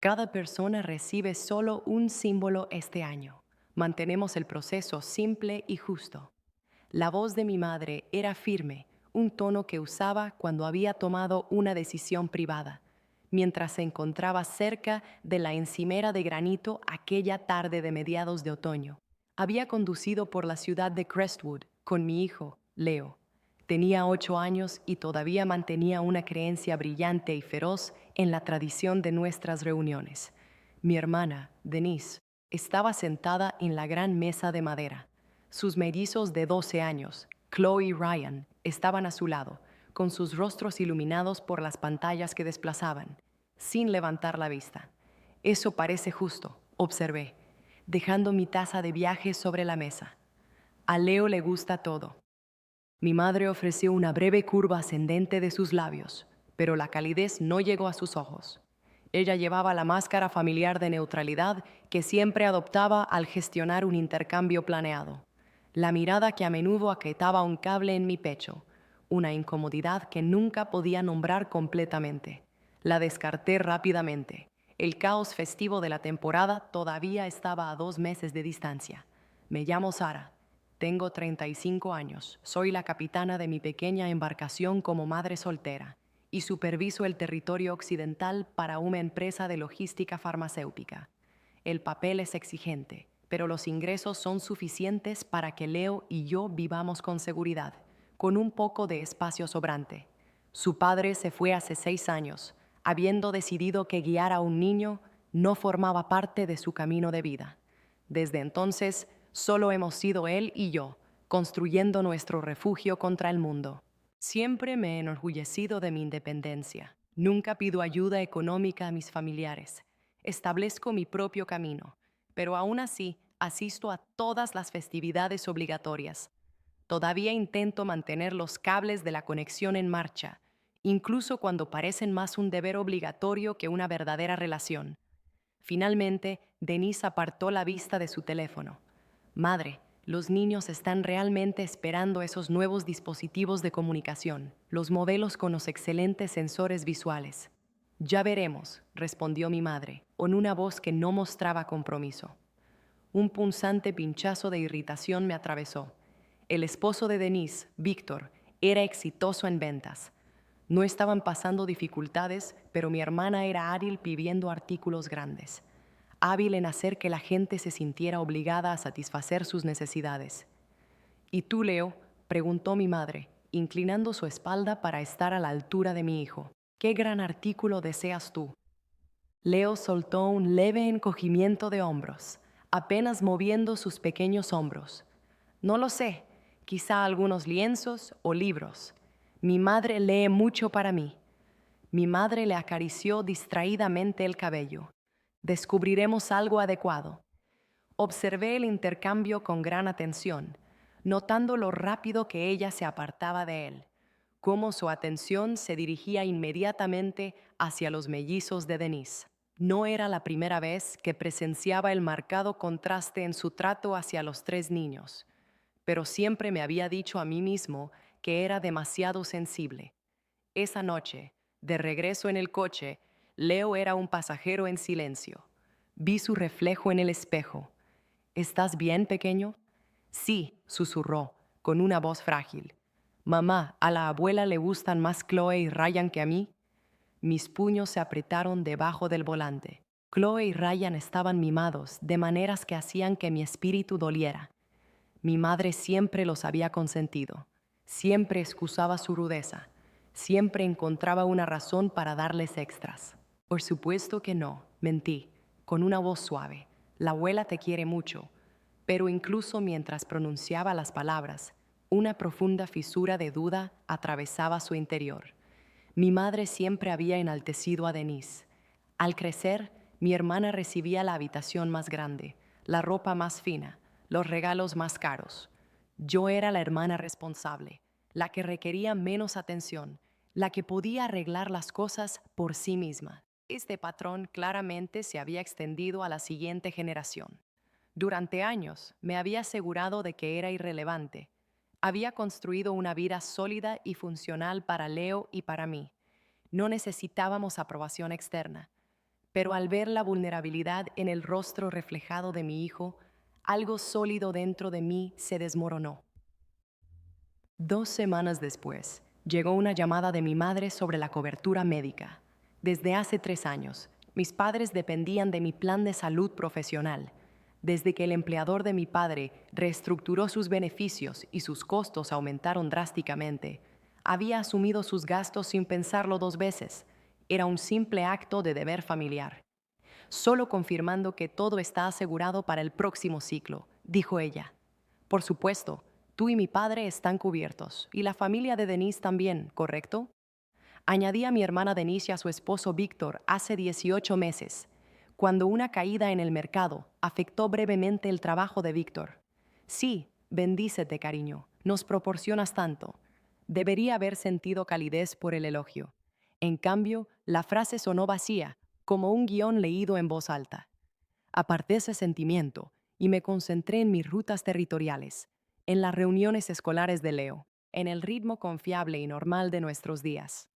Cada persona recibe solo un símbolo este año. Mantenemos el proceso simple y justo. La voz de mi madre era firme, un tono que usaba cuando había tomado una decisión privada, mientras se encontraba cerca de la encimera de granito aquella tarde de mediados de otoño. Había conducido por la ciudad de Crestwood con mi hijo, Leo. Tenía 8 años y todavía mantenía una creencia brillante y feroz en la tradición de nuestras reuniones. Mi hermana, Denise, estaba sentada en la gran mesa de madera. Sus mellizos de 12 años, Chloe y Ryan, estaban a su lado, con sus rostros iluminados por las pantallas que desplazaban, sin levantar la vista. Eso parece justo, observé, dejando mi taza de viaje sobre la mesa. A Leo le gusta todo. Mi madre ofreció una breve curva ascendente de sus labios, pero la calidez no llegó a sus ojos. Ella llevaba la máscara familiar de neutralidad que siempre adoptaba al gestionar un intercambio planeado. La mirada que a menudo aquietaba un cable en mi pecho, una incomodidad que nunca podía nombrar completamente. La descarté rápidamente. El caos festivo de la temporada todavía estaba a 2 meses de distancia. Me llamo Sara. Tengo 35 años, soy la capitana de mi pequeña embarcación como madre soltera y superviso el territorio occidental para una empresa de logística farmacéutica. El papel es exigente, pero los ingresos son suficientes para que Leo y yo vivamos con seguridad, con un poco de espacio sobrante. Su padre se fue hace 6 años, habiendo decidido que guiar a un niño no formaba parte de su camino de vida. Desde entonces, solo hemos sido él y yo, construyendo nuestro refugio contra el mundo. Siempre me he enorgullecido de mi independencia. Nunca pido ayuda económica a mis familiares. Establezco mi propio camino, pero aún así asisto a todas las festividades obligatorias. Todavía intento mantener los cables de la conexión en marcha, incluso cuando parecen más un deber obligatorio que una verdadera relación. Finalmente, Denise apartó la vista de su teléfono. Madre, los niños están realmente esperando esos nuevos dispositivos de comunicación, los modelos con los excelentes sensores visuales. Ya veremos, respondió mi madre, con una voz que no mostraba compromiso. Un punzante pinchazo de irritación me atravesó. El esposo de Denise, Víctor, era exitoso en ventas. No estaban pasando dificultades, pero mi hermana era hábil pidiendo artículos grandes, hábil en hacer que la gente se sintiera obligada a satisfacer sus necesidades. ¿Y tú, Leo?, preguntó mi madre, inclinando su espalda para estar a la altura de mi hijo. ¿Qué gran artículo deseas tú? Leo soltó un leve encogimiento de hombros, apenas moviendo sus pequeños hombros. No lo sé, quizá algunos lienzos o libros. Mi madre lee mucho para mí. Mi madre le acarició distraídamente el cabello. Descubriremos algo adecuado. Observé el intercambio con gran atención, notando lo rápido que ella se apartaba de él, cómo su atención se dirigía inmediatamente hacia los mellizos de Denise. No era la primera vez que presenciaba el marcado contraste en su trato hacia los 3 niños, pero siempre me había dicho a mí mismo que era demasiado sensible. Esa noche, de regreso en el coche, Leo era un pasajero en silencio. Vi su reflejo en el espejo. ¿Estás bien, pequeño? Sí, susurró, con una voz frágil. Mamá, ¿a la abuela le gustan más Chloe y Ryan que a mí? Mis puños se apretaron debajo del volante. Chloe y Ryan estaban mimados, de maneras que hacían que mi espíritu doliera. Mi madre siempre los había consentido, siempre excusaba su rudeza, siempre encontraba una razón para darles extras. Por supuesto que no, mentí, con una voz suave. La abuela te quiere mucho, pero incluso mientras pronunciaba las palabras, una profunda fisura de duda atravesaba su interior. Mi madre siempre había enaltecido a Denise. Al crecer, mi hermana recibía la habitación más grande, la ropa más fina, los regalos más caros. Yo era la hermana responsable, la que requería menos atención, la que podía arreglar las cosas por sí misma. Este patrón claramente se había extendido a la siguiente generación. Durante años me había asegurado de que era irrelevante. Había construido una vida sólida y funcional para Leo y para mí. No necesitábamos aprobación externa. Pero al ver la vulnerabilidad en el rostro reflejado de mi hijo, algo sólido dentro de mí se desmoronó. 2 semanas después, llegó una llamada de mi madre sobre la cobertura médica. Desde hace 3 años, mis padres dependían de mi plan de salud profesional. Desde que el empleador de mi padre reestructuró sus beneficios y sus costos aumentaron drásticamente, había asumido sus gastos sin pensarlo 2 veces. Era un simple acto de deber familiar. Solo confirmando que todo está asegurado para el próximo ciclo, dijo ella. Por supuesto, tú y mi padre están cubiertos, y la familia de Denise también, ¿correcto? Añadí a mi hermana Denise y a su esposo Víctor hace 18 meses, cuando una caída en el mercado afectó brevemente el trabajo de Víctor. Sí, bendícete, cariño, nos proporcionas tanto. Debería haber sentido calidez por el elogio. En cambio, la frase sonó vacía, como un guión leído en voz alta. Aparté ese sentimiento y me concentré en mis rutas territoriales, en las reuniones escolares de Leo, en el ritmo confiable y normal de nuestros días.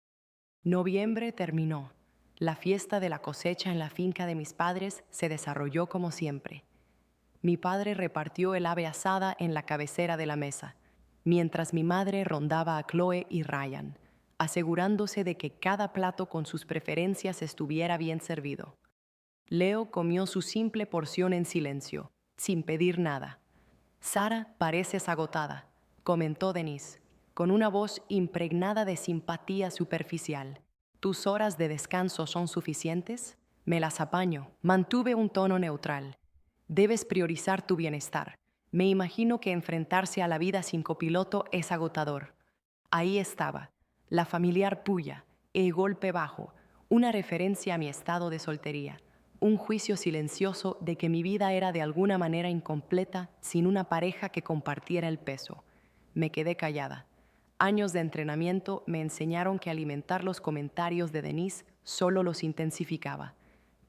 Noviembre terminó. La fiesta de la cosecha en la finca de mis padres se desarrolló como siempre. Mi padre repartió el ave asada en la cabecera de la mesa, mientras mi madre rondaba a Chloe y Ryan, asegurándose de que cada plato con sus preferencias estuviera bien servido. Leo comió su simple porción en silencio, sin pedir nada. Sara, pareces agotada, comentó Denise, con una voz impregnada de simpatía superficial. ¿Tus horas de descanso son suficientes? Me las apaño. Mantuve un tono neutral. Debes priorizar tu bienestar. Me imagino que enfrentarse a la vida sin copiloto es agotador. Ahí estaba, la familiar puya, el golpe bajo, una referencia a mi estado de soltería, un juicio silencioso de que mi vida era de alguna manera incompleta sin una pareja que compartiera el peso. Me quedé callada. Años de entrenamiento me enseñaron que alimentar los comentarios de Denise solo los intensificaba,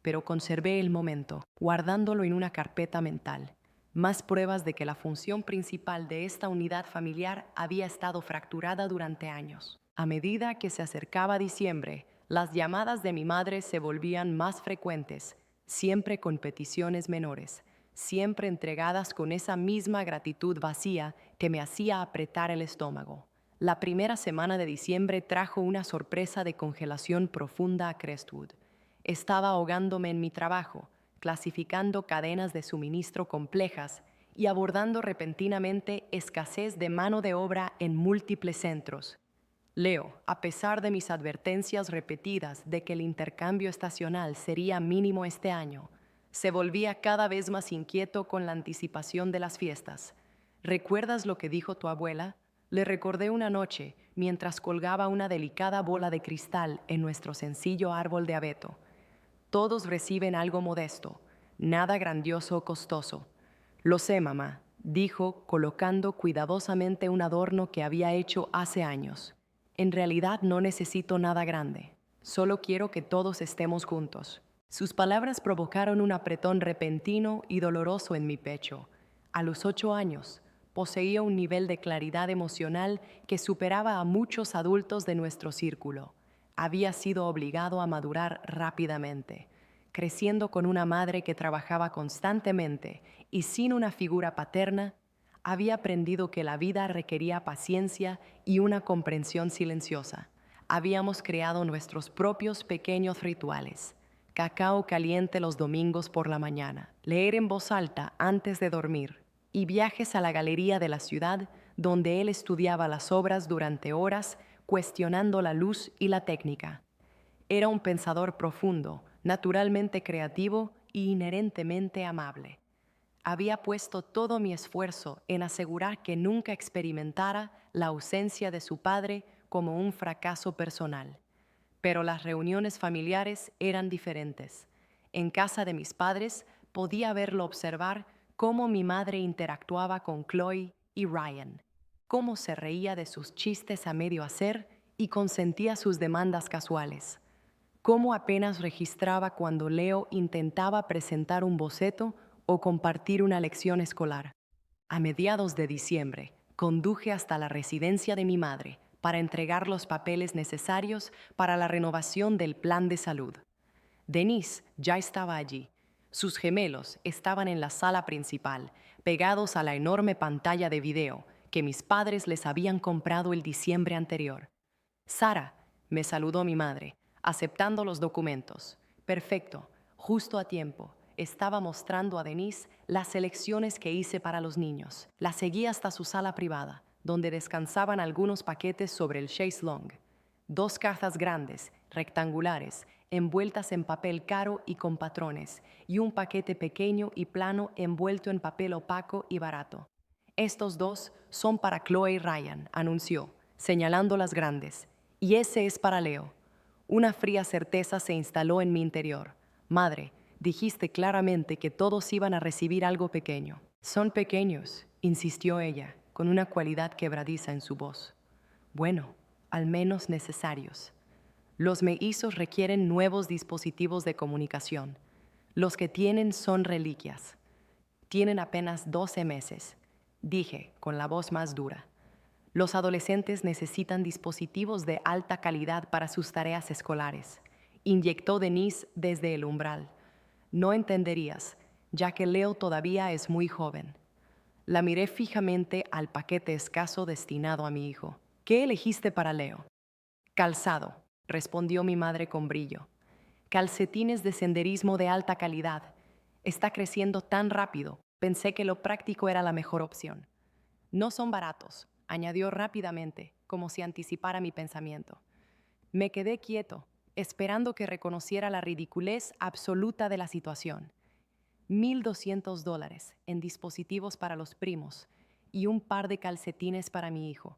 pero conservé el momento, guardándolo en una carpeta mental. Más pruebas de que la función principal de esta unidad familiar había estado fracturada durante años. A medida que se acercaba diciembre, las llamadas de mi madre se volvían más frecuentes, siempre con peticiones menores, siempre entregadas con esa misma gratitud vacía que me hacía apretar el estómago. La primera semana de diciembre trajo una sorpresa de congelación profunda a Crestwood. Estaba ahogándome en mi trabajo, clasificando cadenas de suministro complejas y abordando repentinamente escasez de mano de obra en múltiples centros. Leo, a pesar de mis advertencias repetidas de que el intercambio estacional sería mínimo este año, se volvía cada vez más inquieto con la anticipación de las fiestas. ¿Recuerdas lo que dijo tu abuela? Le recordé una noche mientras colgaba una delicada bola de cristal en nuestro sencillo árbol de abeto. Todos reciben algo modesto, nada grandioso o costoso. Lo sé, mamá, dijo, colocando cuidadosamente un adorno que había hecho hace años. En realidad no necesito nada grande, solo quiero que todos estemos juntos. Sus palabras provocaron un apretón repentino y doloroso en mi pecho. A los 8 años, poseía un nivel de claridad emocional que superaba a muchos adultos de nuestro círculo. Había sido obligado a madurar rápidamente, creciendo con una madre que trabajaba constantemente y sin una figura paterna. Había aprendido que la vida requería paciencia y una comprensión silenciosa. Habíamos creado nuestros propios pequeños rituales. Cacao caliente los domingos por la mañana, leer en voz alta antes de dormir y viajes a la galería de la ciudad donde él estudiaba las obras durante horas, cuestionando la luz y la técnica. Era un pensador profundo, naturalmente creativo y inherentemente amable. Había puesto todo mi esfuerzo en asegurar que nunca experimentara la ausencia de su padre como un fracaso personal. Pero las reuniones familiares eran diferentes. En casa de mis padres podía verlo observar cómo mi madre interactuaba con Chloe y Ryan, cómo se reía de sus chistes a medio hacer y consentía sus demandas casuales, cómo apenas registraba cuando Leo intentaba presentar un boceto o compartir una lección escolar. A mediados de diciembre, conduje hasta la residencia de mi madre para entregar los papeles necesarios para la renovación del plan de salud. Denise ya estaba allí. Sus gemelos estaban en la sala principal, pegados a la enorme pantalla de video que mis padres les habían comprado el diciembre anterior. Sara, me saludó mi madre, aceptando los documentos. Perfecto, justo a tiempo. Estaba mostrando a Denise las selecciones que hice para los niños. La seguí hasta su sala privada, donde descansaban algunos paquetes sobre el chaise longue. 2 cajas grandes, rectangulares, envueltas en papel caro y con patrones, y un paquete pequeño y plano envuelto en papel opaco y barato. Estos 2 son para Chloe y Ryan, anunció, señalando las grandes. Y ese es para Leo. Una fría certeza se instaló en mi interior. Madre, dijiste claramente que todos iban a recibir algo pequeño. Son pequeños, insistió ella, con una cualidad quebradiza en su voz. Bueno, al menos necesarios. Los mellizos requieren nuevos dispositivos de comunicación. Los que tienen son reliquias. Tienen apenas 12 meses, dije con la voz más dura. Los adolescentes necesitan dispositivos de alta calidad para sus tareas escolares, inyectó Denise desde el umbral. No entenderías, ya que Leo todavía es muy joven. La miré fijamente al paquete escaso destinado a mi hijo. ¿Qué elegiste para Leo? Calzado, respondió mi madre con brillo. Calcetines de senderismo de alta calidad. Está creciendo tan rápido, pensé que lo práctico era la mejor opción. No son baratos, añadió rápidamente, como si anticipara mi pensamiento. Me quedé quieto, esperando que reconociera la ridiculez absoluta de la situación. $1,200 en dispositivos para los primos y un par de calcetines para mi hijo.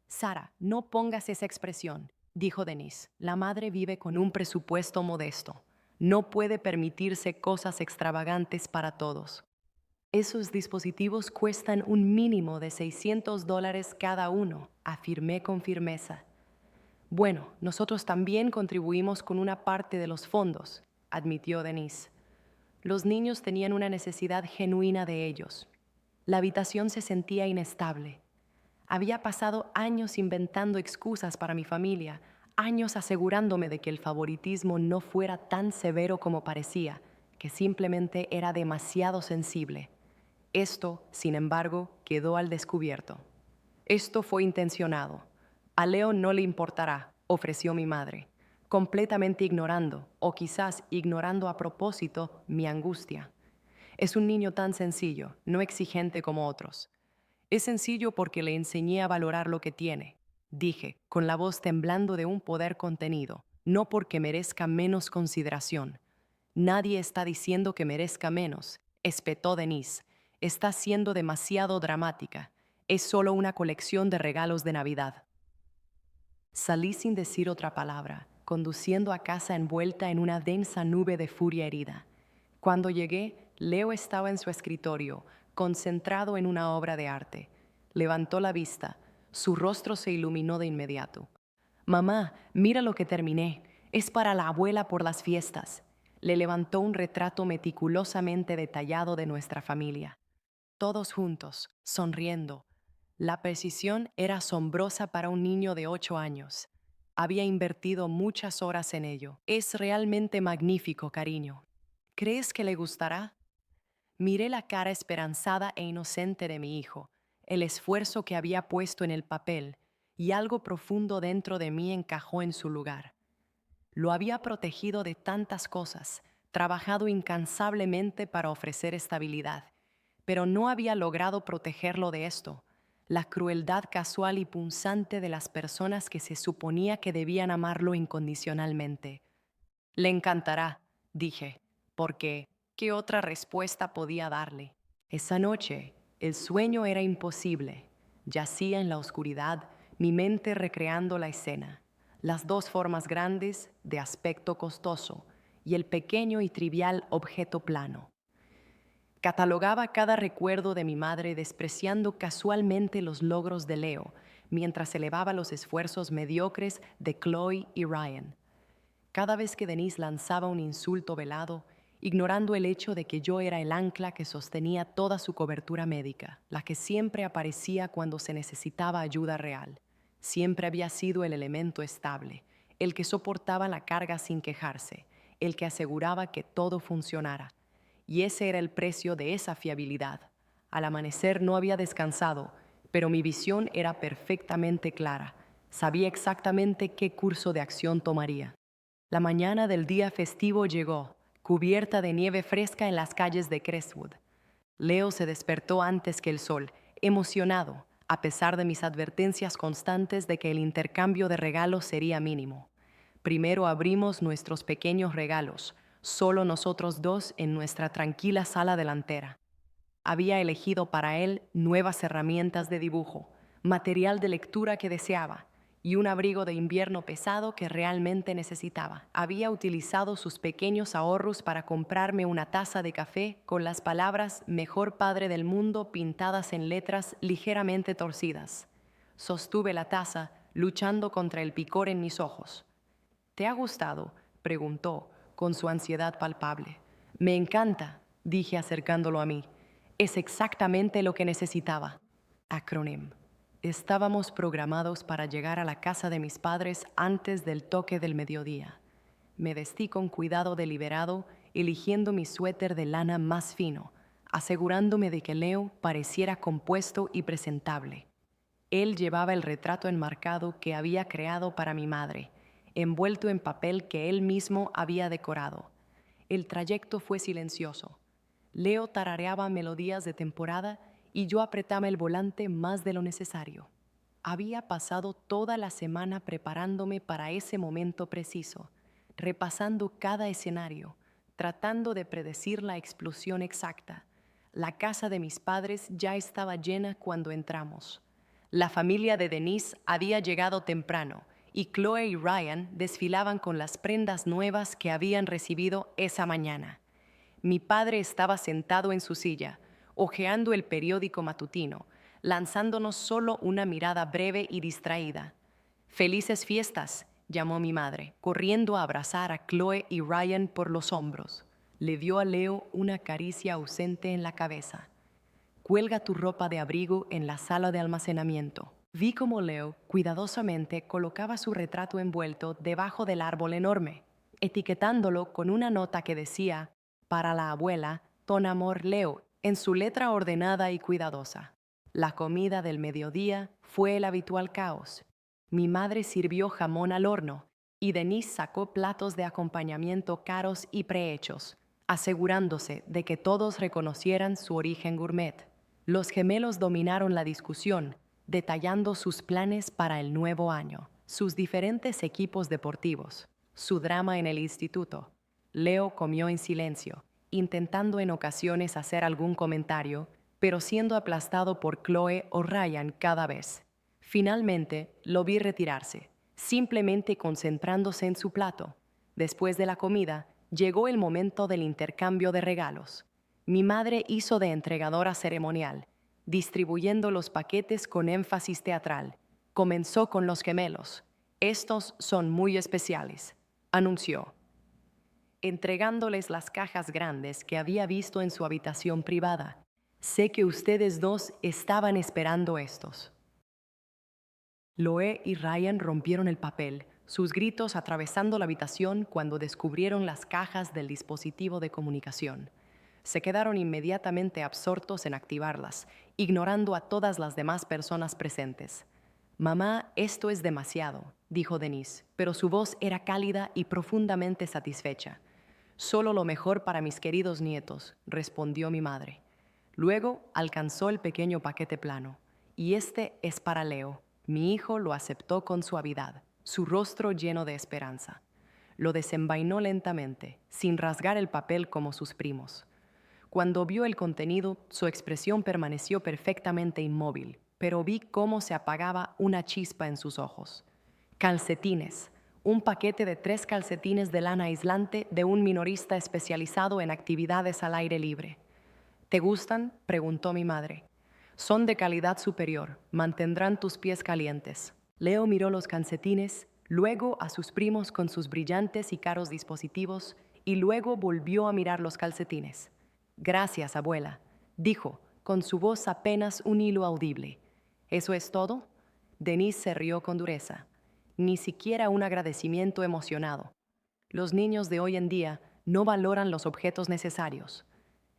Sara, no pongas esa expresión, dijo Denise. La madre vive con un presupuesto modesto. No puede permitirse cosas extravagantes para todos. Esos dispositivos cuestan un mínimo de $600 cada uno, afirmé con firmeza. Bueno, nosotros también contribuimos con una parte de los fondos, admitió Denise. Los niños tenían una necesidad genuina de ellos. La habitación se sentía inestable. Había pasado años inventando excusas para mi familia, años asegurándome de que el favoritismo no fuera tan severo como parecía, que simplemente era demasiado sensible. Esto, sin embargo, quedó al descubierto. Esto fue intencionado. A Leo no le importará, ofreció mi madre, completamente ignorando, o quizás ignorando a propósito, mi angustia. Es un niño tan sencillo, no exigente como otros. Es sencillo porque le enseñé a valorar lo que tiene, dije, con la voz temblando de un poder contenido, no porque merezca menos consideración. Nadie está diciendo que merezca menos, espetó Denise. Está siendo demasiado dramática. Es solo una colección de regalos de Navidad. Salí sin decir otra palabra, conduciendo a casa envuelta en una densa nube de furia herida. Cuando llegué, Leo estaba en su escritorio, concentrado en una obra de arte. Levantó la vista. Su rostro se iluminó de inmediato. Mamá, mira lo que terminé. Es para la abuela por las fiestas. Le levantó un retrato meticulosamente detallado de nuestra familia. Todos juntos, sonriendo. La precisión era asombrosa para un niño de 8 años. Había invertido muchas horas en ello. Es realmente magnífico, cariño. ¿Crees que le gustará? Miré la cara esperanzada e inocente de mi hijo, el esfuerzo que había puesto en el papel, y algo profundo dentro de mí encajó en su lugar. Lo había protegido de tantas cosas, trabajado incansablemente para ofrecer estabilidad, pero no había logrado protegerlo de esto, la crueldad casual y punzante de las personas que se suponía que debían amarlo incondicionalmente. Le encantará, dije, porque ¿qué otra respuesta podía darle? Esa noche, el sueño era imposible. Yacía en la oscuridad, mi mente recreando la escena. Las 2 formas grandes, de aspecto costoso, y el pequeño y trivial objeto plano. Catalogaba cada recuerdo de mi madre despreciando casualmente los logros de Leo, mientras elevaba los esfuerzos mediocres de Chloe y Ryan. Cada vez que Denise lanzaba un insulto velado, ignorando el hecho de que yo era el ancla que sostenía toda su cobertura médica, la que siempre aparecía cuando se necesitaba ayuda real. Siempre había sido el elemento estable, el que soportaba la carga sin quejarse, el que aseguraba que todo funcionara. Y ese era el precio de esa fiabilidad. Al amanecer no había descansado, pero mi visión era perfectamente clara. Sabía exactamente qué curso de acción tomaría. La mañana del día festivo llegó, cubierta de nieve fresca en las calles de Crestwood. Leo se despertó antes que el sol, emocionado, a pesar de mis advertencias constantes de que el intercambio de regalos sería mínimo. Primero abrimos nuestros pequeños regalos, solo nosotros dos en nuestra tranquila sala delantera. Había elegido para él nuevas herramientas de dibujo, material de lectura que deseaba y un abrigo de invierno pesado que realmente necesitaba. Había utilizado sus pequeños ahorros para comprarme una taza de café con las palabras "Mejor padre del mundo" pintadas en letras ligeramente torcidas. Sostuve la taza, luchando contra el picor en mis ojos. ¿Te ha gustado?, preguntó, con su ansiedad palpable. Me encanta, dije acercándolo a mí. Es exactamente lo que necesitaba. Acronym. Estábamos programados para llegar a la casa de mis padres antes del toque del mediodía. Me vestí con cuidado deliberado, eligiendo mi suéter de lana más fino, asegurándome de que Leo pareciera compuesto y presentable. Él llevaba el retrato enmarcado que había creado para mi madre, envuelto en papel que él mismo había decorado. El trayecto fue silencioso. Leo tarareaba melodías de temporada y yo apretaba el volante más de lo necesario. Había pasado toda la semana preparándome para ese momento preciso, repasando cada escenario, tratando de predecir la explosión exacta. La casa de mis padres ya estaba llena cuando entramos. La familia de Denise había llegado temprano y Chloe y Ryan desfilaban con las prendas nuevas que habían recibido esa mañana. Mi padre estaba sentado en su silla, hojeando el periódico matutino, lanzándonos solo una mirada breve y distraída. «¡Felices fiestas!», llamó mi madre, corriendo a abrazar a Chloe y Ryan por los hombros. Le dio a Leo una caricia ausente en la cabeza. «Cuelga tu ropa de abrigo en la sala de almacenamiento». Vi cómo Leo cuidadosamente colocaba su retrato envuelto debajo del árbol enorme, etiquetándolo con una nota que decía: «Para la abuela, con amor, Leo», en su letra ordenada y cuidadosa. La comida del mediodía fue el habitual caos. Mi madre sirvió jamón al horno y Denise sacó platos de acompañamiento caros y prehechos, asegurándose de que todos reconocieran su origen gourmet. Los gemelos dominaron la discusión, detallando sus planes para el nuevo año, sus diferentes equipos deportivos, su drama en el instituto. Leo comió en silencio, intentando en ocasiones hacer algún comentario, pero siendo aplastado por Chloe o Ryan cada vez. Finalmente, lo vi retirarse, simplemente concentrándose en su plato. Después de la comida, llegó el momento del intercambio de regalos. Mi madre hizo de entregadora ceremonial, distribuyendo los paquetes con énfasis teatral. Comenzó con los gemelos. «Estos son muy especiales», anunció, entregándoles las cajas grandes que había visto en su habitación privada. «Sé que ustedes dos estaban esperando estos». Chloe y Ryan rompieron el papel, sus gritos atravesando la habitación cuando descubrieron las cajas del dispositivo de comunicación. Se quedaron inmediatamente absortos en activarlas, ignorando a todas las demás personas presentes. «Mamá, esto es demasiado», dijo Denise, pero su voz era cálida y profundamente satisfecha. «Solo lo mejor para mis queridos nietos», respondió mi madre. Luego alcanzó el pequeño paquete plano. «Y este es para Leo». Mi hijo lo aceptó con suavidad, su rostro lleno de esperanza. Lo desenvainó lentamente, sin rasgar el papel como sus primos. Cuando vio el contenido, su expresión permaneció perfectamente inmóvil, pero vi cómo se apagaba una chispa en sus ojos. Calcetines. Un paquete de 3 calcetines de lana aislante de un minorista especializado en actividades al aire libre. «¿Te gustan?», preguntó mi madre. «Son de calidad superior, mantendrán tus pies calientes». Leo miró los calcetines, luego a sus primos con sus brillantes y caros dispositivos, y luego volvió a mirar los calcetines. «Gracias, abuela», dijo, con su voz apenas un hilo audible. «¿Eso es todo?». Denise se rió con dureza. «Ni siquiera un agradecimiento emocionado». Los niños de hoy en día no valoran los objetos necesarios.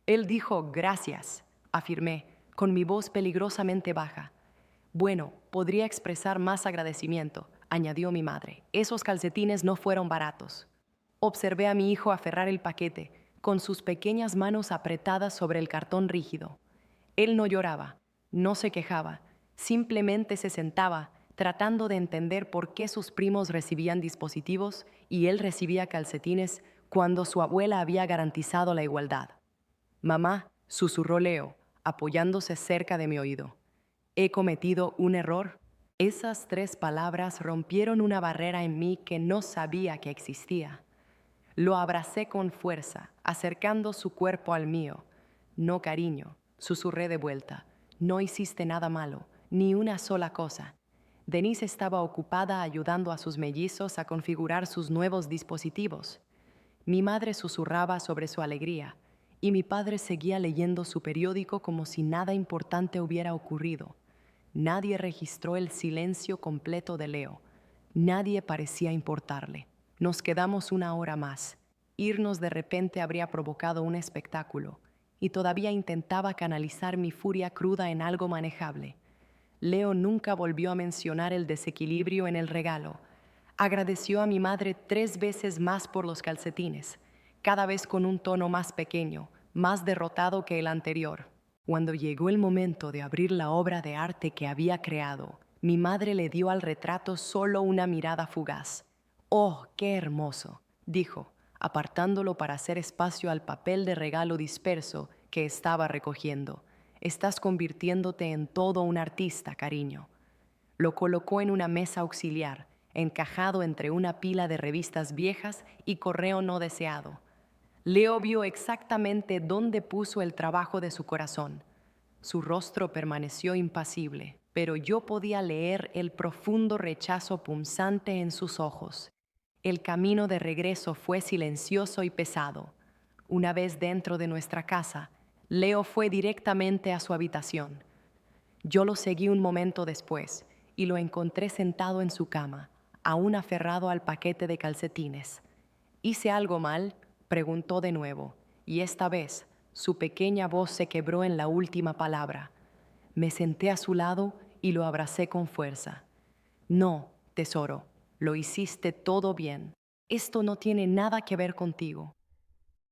Él dijo gracias, afirmé, con mi voz peligrosamente baja. Bueno, podría expresar más agradecimiento, añadió mi madre. Esos calcetines no fueron baratos. Observé a mi hijo aferrar el paquete, con sus pequeñas manos apretadas sobre el cartón rígido. Él no lloraba, no se quejaba, simplemente se sentaba, tratando de entender por qué sus primos recibían dispositivos y él recibía calcetines cuando su abuela había garantizado la igualdad. Mamá, susurró Leo, apoyándose cerca de mi oído. ¿He cometido un error? Esas 3 palabras rompieron una barrera en mí que no sabía que existía. Lo abracé con fuerza, acercando su cuerpo al mío. No, cariño, susurré de vuelta. No hiciste nada malo, ni una sola cosa. Denise estaba ocupada ayudando a sus mellizos a configurar sus nuevos dispositivos. Mi madre susurraba sobre su alegría, y mi padre seguía leyendo su periódico como si nada importante hubiera ocurrido. Nadie registró el silencio completo de Leo. Nadie parecía importarle. Nos quedamos una hora más. Irnos de repente habría provocado un espectáculo, y todavía intentaba canalizar mi furia cruda en algo manejable. Leo nunca volvió a mencionar el desequilibrio en el regalo. Agradeció a mi madre 3 veces más por los calcetines, cada vez con un tono más pequeño, más derrotado que el anterior. Cuando llegó el momento de abrir la obra de arte que había creado, mi madre le dio al retrato solo una mirada fugaz. «¡Oh, qué hermoso!», dijo, apartándolo para hacer espacio al papel de regalo disperso que estaba recogiendo. «Estás convirtiéndote en todo un artista, cariño». Lo colocó en una mesa auxiliar, encajado entre una pila de revistas viejas y correo no deseado. Leo vio exactamente dónde puso el trabajo de su corazón. Su rostro permaneció impasible, pero yo podía leer el profundo rechazo punzante en sus ojos. El camino de regreso fue silencioso y pesado. Una vez dentro de nuestra casa, Leo fue directamente a su habitación. Yo lo seguí un momento después y lo encontré sentado en su cama, aún aferrado al paquete de calcetines. ¿Hice algo mal?, preguntó de nuevo, y esta vez su pequeña voz se quebró en la última palabra. Me senté a su lado y lo abracé con fuerza. No, tesoro, lo hiciste todo bien. Esto no tiene nada que ver contigo.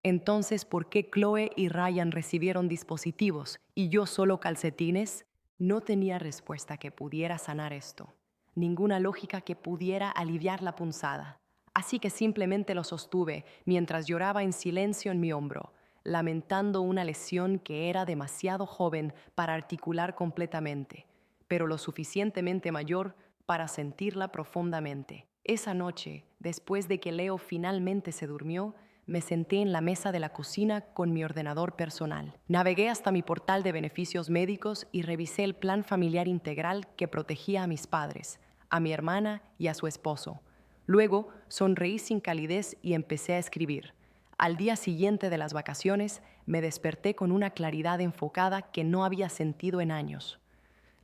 Entonces, ¿por qué Chloe y Ryan recibieron dispositivos y yo solo calcetines? No tenía respuesta que pudiera sanar esto, ninguna lógica que pudiera aliviar la punzada. Así que simplemente lo sostuve mientras lloraba en silencio en mi hombro, lamentando una lesión que era demasiado joven para articular completamente, pero lo suficientemente mayor para sentirla profundamente. Esa noche, después de que Leo finalmente se durmió, me senté en la mesa de la cocina con mi ordenador personal. Navegué hasta mi portal de beneficios médicos y revisé el plan familiar integral que protegía a mis padres, a mi hermana y a su esposo. Luego, sonreí sin calidez y empecé a escribir. Al día siguiente de las vacaciones, me desperté con una claridad enfocada que no había sentido en años.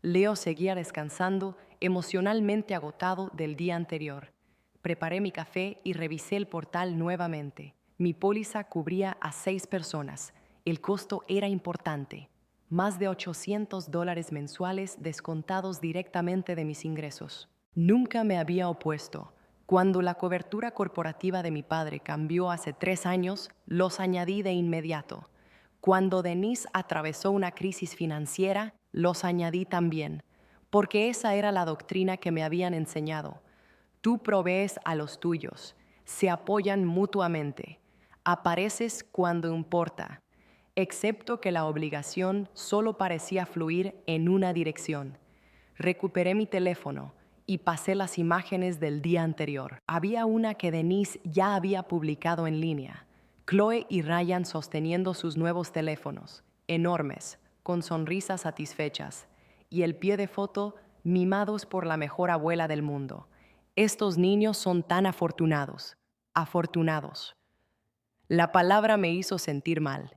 Leo seguía descansando, emocionalmente agotado del día anterior. Preparé mi café y revisé el portal nuevamente. Mi póliza cubría a 6 personas. El costo era importante. Más de $800 mensuales descontados directamente de mis ingresos. Nunca me había opuesto. Cuando la cobertura corporativa de mi padre cambió hace 3 años, los añadí de inmediato. Cuando Denise atravesó una crisis financiera, los añadí también, porque esa era la doctrina que me habían enseñado. Tú provees a los tuyos, se apoyan mutuamente, apareces cuando importa, excepto que la obligación solo parecía fluir en una dirección. Recuperé mi teléfono y pasé las imágenes del día anterior. Había una que Denise ya había publicado en línea. Chloe y Ryan sosteniendo sus nuevos teléfonos, enormes, con sonrisas satisfechas, y el pie de foto, mimados por la mejor abuela del mundo. Estos niños son tan afortunados, afortunados. La palabra me hizo sentir mal.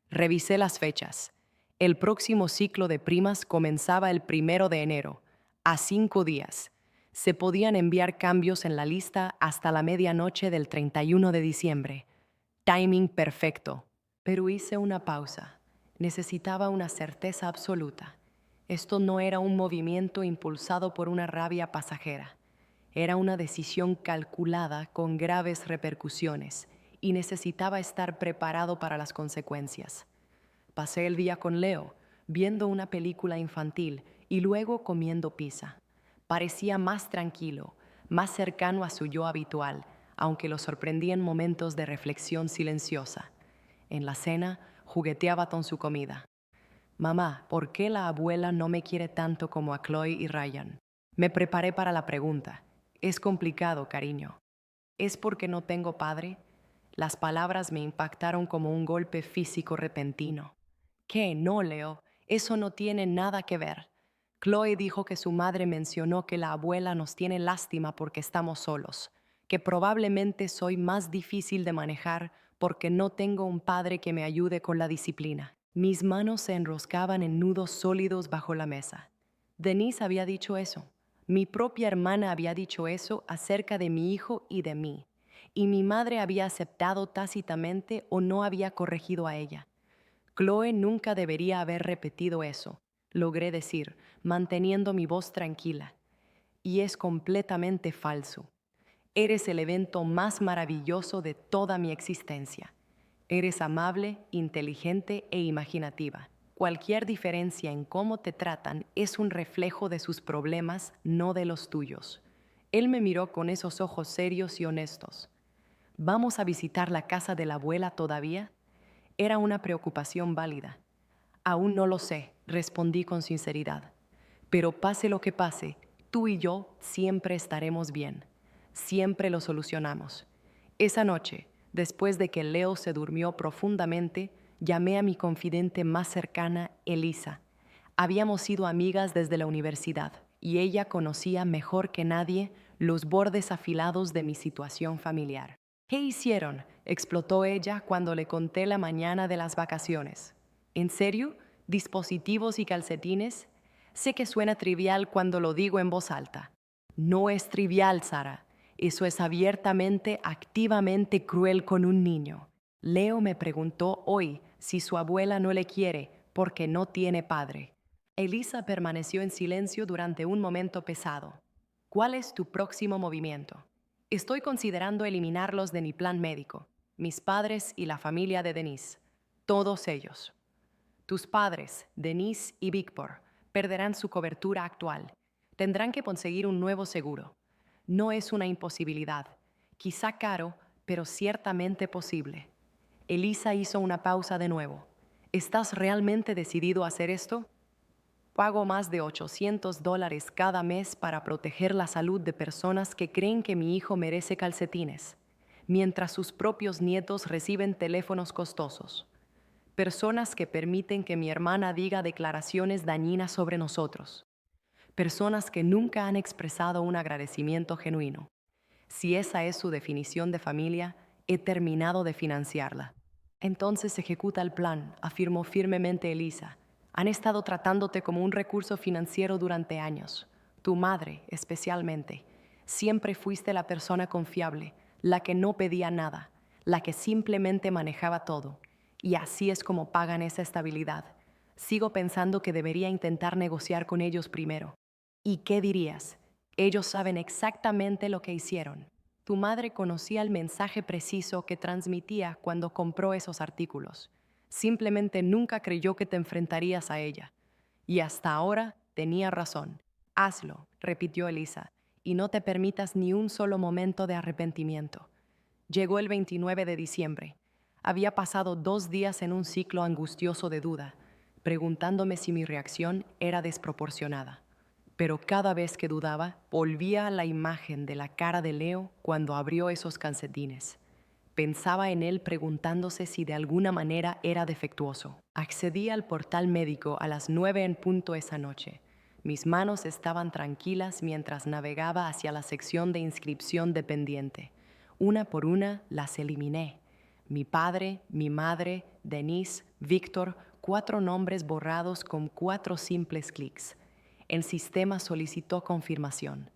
Revisé las fechas. El próximo ciclo de primas comenzaba el 1 de enero, a 5 días. Se podían enviar cambios en la lista hasta la medianoche del 31 de diciembre. Timing perfecto. Pero hice una pausa. Necesitaba una certeza absoluta. Esto no era un movimiento impulsado por una rabia pasajera. Era una decisión calculada con graves repercusiones y necesitaba estar preparado para las consecuencias. Pasé el día con Leo, viendo una película infantil y luego comiendo pizza. Parecía más tranquilo, más cercano a su yo habitual, aunque lo sorprendía en momentos de reflexión silenciosa. En la cena, jugueteaba con su comida. Mamá, ¿por qué la abuela no me quiere tanto como a Chloe y Ryan? Me preparé para la pregunta. Es complicado, cariño. ¿Es porque no tengo padre? Las palabras me impactaron como un golpe físico repentino. ¿Qué? No, Leo. Eso no tiene nada que ver. Chloe dijo que su madre mencionó que la abuela nos tiene lástima porque estamos solos, que probablemente soy más difícil de manejar porque no tengo un padre que me ayude con la disciplina. Mis manos se enroscaban en nudos sólidos bajo la mesa. Denise había dicho eso. Mi propia hermana había dicho eso acerca de mi hijo y de mí. Y mi madre había aceptado tácitamente o no había corregido a ella. Chloe nunca debería haber repetido eso, logré decir, manteniendo mi voz tranquila. Y es completamente falso. Eres el evento más maravilloso de toda mi existencia. Eres amable, inteligente e imaginativa. Cualquier diferencia en cómo te tratan es un reflejo de sus problemas, no de los tuyos. Él me miró con esos ojos serios y honestos. ¿Vamos a visitar la casa de la abuela todavía? Era una preocupación válida. Aún no lo sé, respondí con sinceridad. Pero pase lo que pase, tú y yo siempre estaremos bien. Siempre lo solucionamos. Esa noche, después de que Leo se durmió profundamente, llamé a mi confidente más cercana, Elisa. Habíamos sido amigas desde la universidad y ella conocía mejor que nadie los bordes afilados de mi situación familiar. ¿Qué hicieron?, explotó ella cuando le conté la mañana de las vacaciones. ¿En serio? ¿Dispositivos y calcetines? Sé que suena trivial cuando lo digo en voz alta. No es trivial, Sara. Eso es abiertamente, activamente cruel con un niño. Leo me preguntó hoy si su abuela no le quiere porque no tiene padre. Elisa permaneció en silencio durante un momento pesado. ¿Cuál es tu próximo movimiento? Estoy considerando eliminarlos de mi plan médico, mis padres y la familia de Denise, todos ellos. Tus padres, Denise y Víctor, perderán su cobertura actual. Tendrán que conseguir un nuevo seguro. No es una imposibilidad, quizá caro, pero ciertamente posible. Elisa hizo una pausa de nuevo. ¿Estás realmente decidido a hacer esto? Pago más de $800 cada mes para proteger la salud de personas que creen que mi hijo merece calcetines, mientras sus propios nietos reciben teléfonos costosos. Personas que permiten que mi hermana diga declaraciones dañinas sobre nosotros. Personas que nunca han expresado un agradecimiento genuino. Si esa es su definición de familia, he terminado de financiarla. Entonces ejecuta el plan, afirmó firmemente Elisa. Han estado tratándote como un recurso financiero durante años. Tu madre, especialmente. Siempre fuiste la persona confiable, la que no pedía nada, la que simplemente manejaba todo. Y así es como pagan esa estabilidad. Sigo pensando que debería intentar negociar con ellos primero. ¿Y qué dirías? Ellos saben exactamente lo que hicieron. Tu madre conocía el mensaje preciso que transmitía cuando compró esos artículos. Simplemente nunca creyó que te enfrentarías a ella. Y hasta ahora tenía razón. Hazlo, repitió Elisa, y no te permitas ni un solo momento de arrepentimiento. Llegó el 29 de diciembre. Había pasado 2 días en un ciclo angustioso de duda, preguntándome si mi reacción era desproporcionada. Pero cada vez que dudaba, volvía a la imagen de la cara de Leo cuando abrió esos calcetines. Pensaba en él preguntándose si de alguna manera era defectuoso. Accedí al portal médico a las 9 en punto esa noche. Mis manos estaban tranquilas mientras navegaba hacia la sección de inscripción dependiente. Una por una las eliminé. Mi padre, mi madre, Denise, Víctor, 4 nombres borrados con 4 simples clics. El sistema solicitó confirmación.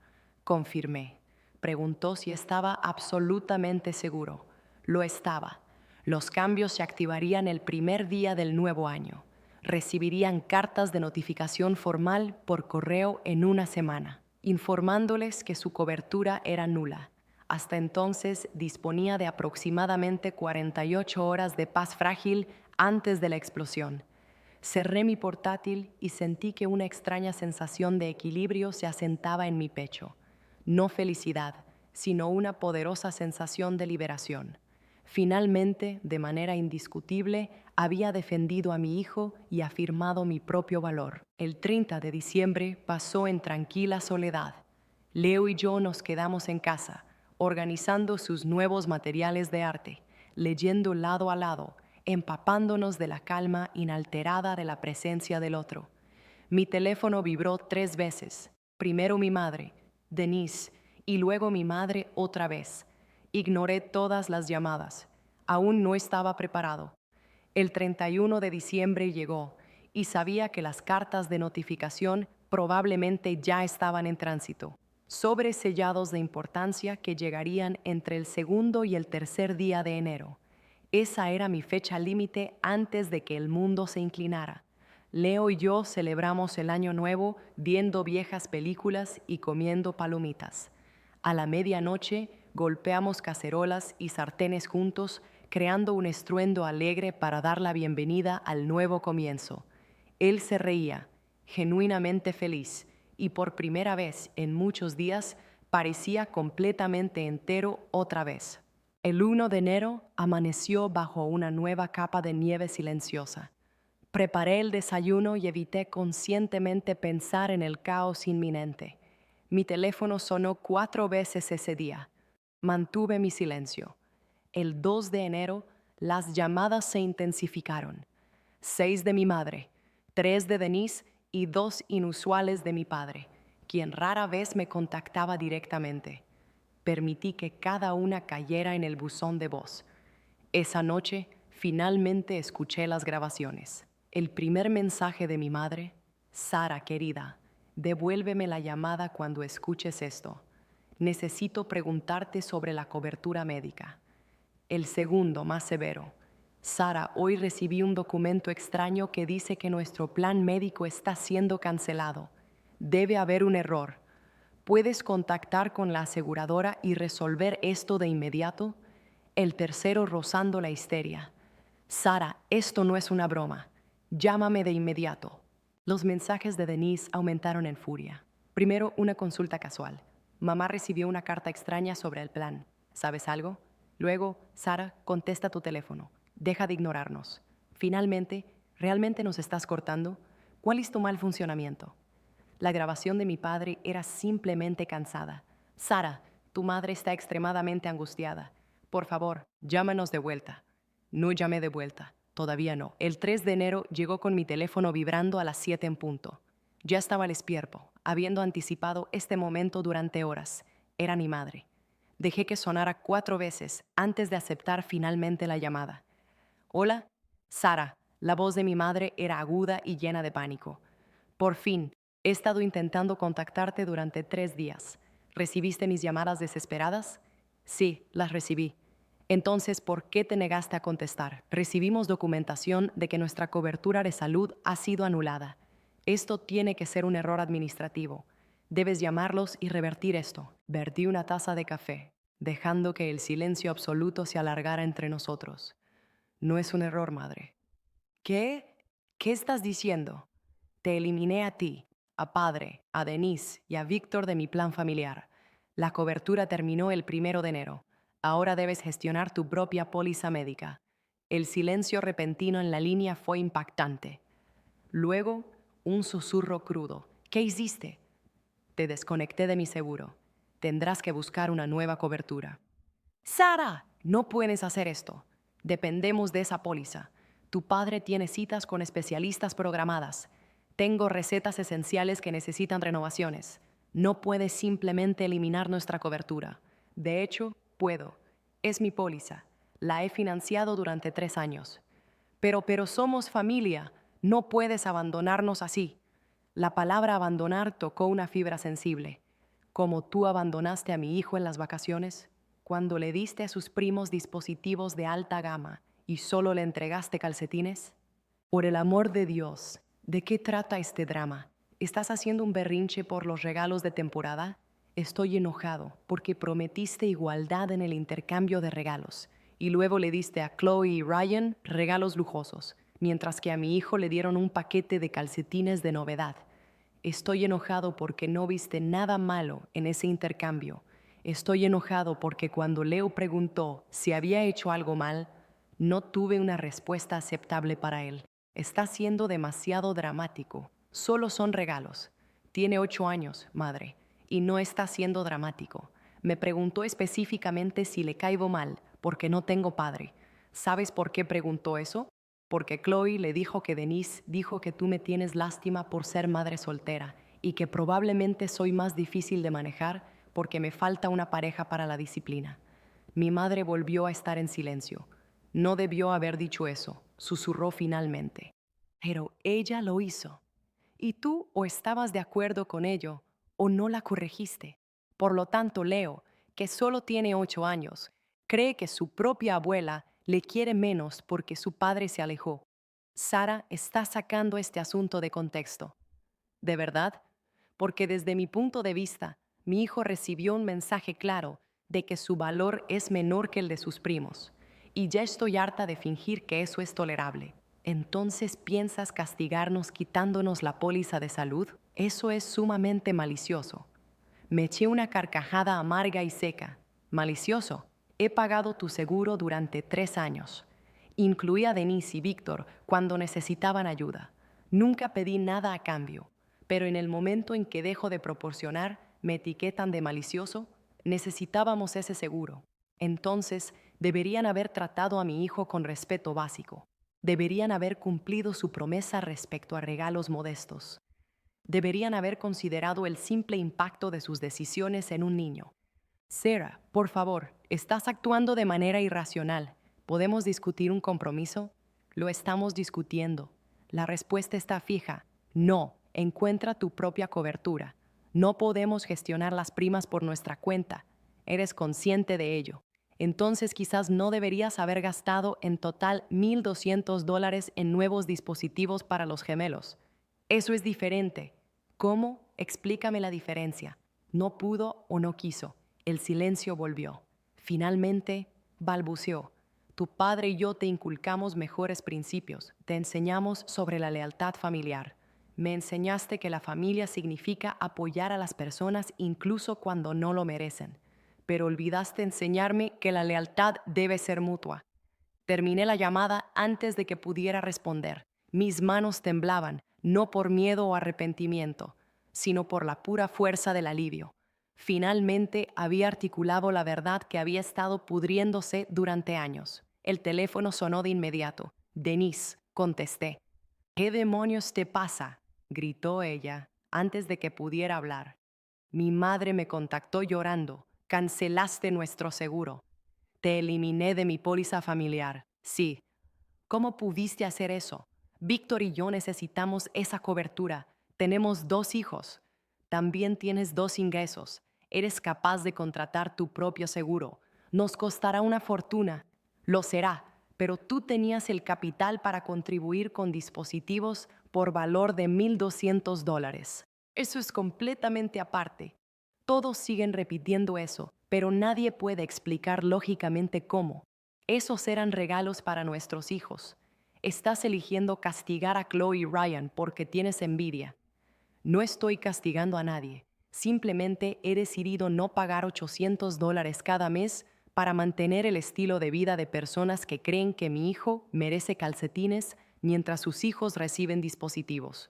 Confirmé. Preguntó si estaba absolutamente seguro. Lo estaba. Los cambios se activarían el primer día del nuevo año. Recibirían cartas de notificación formal por correo en una semana, informándoles que su cobertura era nula. Hasta entonces disponía de aproximadamente 48 horas de paz frágil antes de la explosión. Cerré mi portátil y sentí que una extraña sensación de equilibrio se asentaba en mi pecho. No felicidad, sino una poderosa sensación de liberación. Finalmente, de manera indiscutible, había defendido a mi hijo y afirmado mi propio valor. El 30 de diciembre pasó en tranquila soledad. Leo y yo nos quedamos en casa, organizando sus nuevos materiales de arte, leyendo lado a lado, empapándonos de la calma inalterada de la presencia del otro. Mi teléfono vibró 3 veces. Primero mi madre, Denise, y luego mi madre otra vez. Ignoré todas las llamadas. Aún no estaba preparado. El 31 de diciembre llegó y sabía que las cartas de notificación probablemente ya estaban en tránsito. Sobres sellados de importancia que llegarían entre el segundo y el tercer día de enero. Esa era mi fecha límite antes de que el mundo se inclinara. Leo y yo celebramos el año nuevo viendo viejas películas y comiendo palomitas. A la medianoche golpeamos cacerolas y sartenes juntos, creando un estruendo alegre para dar la bienvenida al nuevo comienzo. Él se reía, genuinamente feliz, y por primera vez en muchos días parecía completamente entero otra vez. El 1 de enero amaneció bajo una nueva capa de nieve silenciosa. Preparé el desayuno y evité conscientemente pensar en el caos inminente. Mi teléfono sonó 4 veces ese día. Mantuve mi silencio. El 2 de enero, las llamadas se intensificaron. 6 de mi madre, 3 de Denise y 2 inusuales de mi padre, quien rara vez me contactaba directamente. Permití que cada una cayera en el buzón de voz. Esa noche, finalmente escuché las grabaciones. El primer mensaje de mi madre: Sara, querida, devuélveme la llamada cuando escuches esto. Necesito preguntarte sobre la cobertura médica. El segundo, más severo: Sara, hoy recibí un documento extraño que dice que nuestro plan médico está siendo cancelado. Debe haber un error. ¿Puedes contactar con la aseguradora y resolver esto de inmediato? El tercero, rozando la histeria: Sara, esto no es una broma. Llámame de inmediato. Los mensajes de Denise aumentaron en furia. Primero, una consulta casual. Mamá recibió una carta extraña sobre el plan. ¿Sabes algo? Luego, Sara, contesta tu teléfono. Deja de ignorarnos. Finalmente, ¿realmente nos estás cortando? ¿Cuál es tu mal funcionamiento? La grabación de mi padre era simplemente cansada. Sara, tu madre está extremadamente angustiada. Por favor, llámanos de vuelta. No llamé de vuelta. Todavía no. El 3 de enero llegó con mi teléfono vibrando a las 7 en punto. Ya estaba al despierto, habiendo anticipado este momento durante horas. Era mi madre. Dejé que sonara 4 veces antes de aceptar finalmente la llamada. Hola, Sara. La voz de mi madre era aguda y llena de pánico. Por fin, he estado intentando contactarte durante 3 días. ¿Recibiste mis llamadas desesperadas? Sí, las recibí. Entonces, ¿por qué te negaste a contestar? Recibimos documentación de que nuestra cobertura de salud ha sido anulada. Esto tiene que ser un error administrativo. Debes llamarlos y revertir esto. Vertí una taza de café, dejando que el silencio absoluto se alargara entre nosotros. No es un error, madre. ¿Qué? ¿Qué estás diciendo? Te eliminé a ti, a padre, a Denise y a Víctor de mi plan familiar. La cobertura terminó el 1 de enero. Ahora debes gestionar tu propia póliza médica. El silencio repentino en la línea fue impactante. Luego, un susurro crudo. ¿Qué hiciste? Te desconecté de mi seguro. Tendrás que buscar una nueva cobertura. Sara, no puedes hacer esto. Dependemos de esa póliza. Tu padre tiene citas con especialistas programadas. Tengo recetas esenciales que necesitan renovaciones. No puedes simplemente eliminar nuestra cobertura. De hecho, puedo. Es mi póliza. La he financiado durante 3 años. Pero somos familia. No puedes abandonarnos así. La palabra abandonar tocó una fibra sensible. como tú abandonaste a mi hijo en las vacaciones, cuando le diste a sus primos dispositivos de alta gama y solo le entregaste calcetines. Por el amor de Dios, ¿de qué trata este drama? ¿Estás haciendo un berrinche por los regalos de temporada? Estoy enojado porque prometiste igualdad en el intercambio de regalos y luego le diste a Chloe y Ryan regalos lujosos, mientras que a mi hijo le dieron un paquete de calcetines de novedad. Estoy enojado porque no viste nada malo en ese intercambio. Estoy enojado porque cuando Leo preguntó si había hecho algo mal, no tuve una respuesta aceptable para él. Está siendo demasiado dramático. Solo son regalos. Tiene 8 años, madre, y no está siendo dramático. Me preguntó específicamente si le caigo mal porque no tengo padre. ¿Sabes por qué preguntó eso? Porque Chloe le dijo que Denise dijo que tú me tienes lástima por ser madre soltera y que probablemente soy más difícil de manejar porque me falta una pareja para la disciplina. Mi madre volvió a estar en silencio. No debió haber dicho eso, susurró finalmente. Pero ella lo hizo. Y tú o estabas de acuerdo con ello o no la corregiste. Por lo tanto, Leo, que solo tiene 8 años, cree que su propia abuela le quiere menos porque su padre se alejó. Sara está sacando este asunto de contexto. ¿De verdad? Porque desde mi punto de vista, mi hijo recibió un mensaje claro de que su valor es menor que el de sus primos. Y ya estoy harta de fingir que eso es tolerable. Entonces, ¿piensas castigarnos quitándonos la póliza de salud? Eso es sumamente malicioso. Me eché una carcajada amarga y seca. Malicioso. He pagado tu seguro durante 3 años. Incluí a Denise y Víctor cuando necesitaban ayuda. Nunca pedí nada a cambio, pero en el momento en que dejo de proporcionar, me etiquetan de malicioso. Necesitábamos ese seguro. Entonces, deberían haber tratado a mi hijo con respeto básico. Deberían haber cumplido su promesa respecto a regalos modestos. Deberían haber considerado el simple impacto de sus decisiones en un niño. Sarah, por favor, estás actuando de manera irracional. ¿Podemos discutir un compromiso? Lo estamos discutiendo. La respuesta está fija. No, encuentra tu propia cobertura. No podemos gestionar las primas por nuestra cuenta. Eres consciente de ello. Entonces quizás no deberías haber gastado en total $1,200 en nuevos dispositivos para los gemelos. Eso es diferente. ¿Cómo? Explícame la diferencia. No pudo o no quiso. El silencio volvió. Finalmente, balbuceó. Tu padre y yo te inculcamos mejores principios. Te enseñamos sobre la lealtad familiar. Me enseñaste que la familia significa apoyar a las personas incluso cuando no lo merecen. Pero olvidaste enseñarme que la lealtad debe ser mutua. Terminé la llamada antes de que pudiera responder. Mis manos temblaban, no por miedo o arrepentimiento, sino por la pura fuerza del alivio. Finalmente había articulado la verdad que había estado pudriéndose durante años. El teléfono sonó de inmediato. Denise, contesté. ¿Qué demonios te pasa?, gritó ella antes de que pudiera hablar. Mi madre me contactó llorando. Cancelaste nuestro seguro. Te eliminé de mi póliza familiar. Sí. ¿Cómo pudiste hacer eso? Víctor y yo necesitamos esa cobertura. Tenemos 2 hijos. También tienes 2 ingresos. Eres capaz de contratar tu propio seguro. Nos costará una fortuna. Lo será, pero tú tenías el capital para contribuir con dispositivos por valor de $1,200. Eso es completamente aparte. Todos siguen repitiendo eso, pero nadie puede explicar lógicamente cómo. Esos eran regalos para nuestros hijos. Estás eligiendo castigar a Chloe y Ryan porque tienes envidia. No estoy castigando a nadie. Simplemente he decidido no pagar $800 cada mes para mantener el estilo de vida de personas que creen que mi hijo merece calcetines mientras sus hijos reciben dispositivos.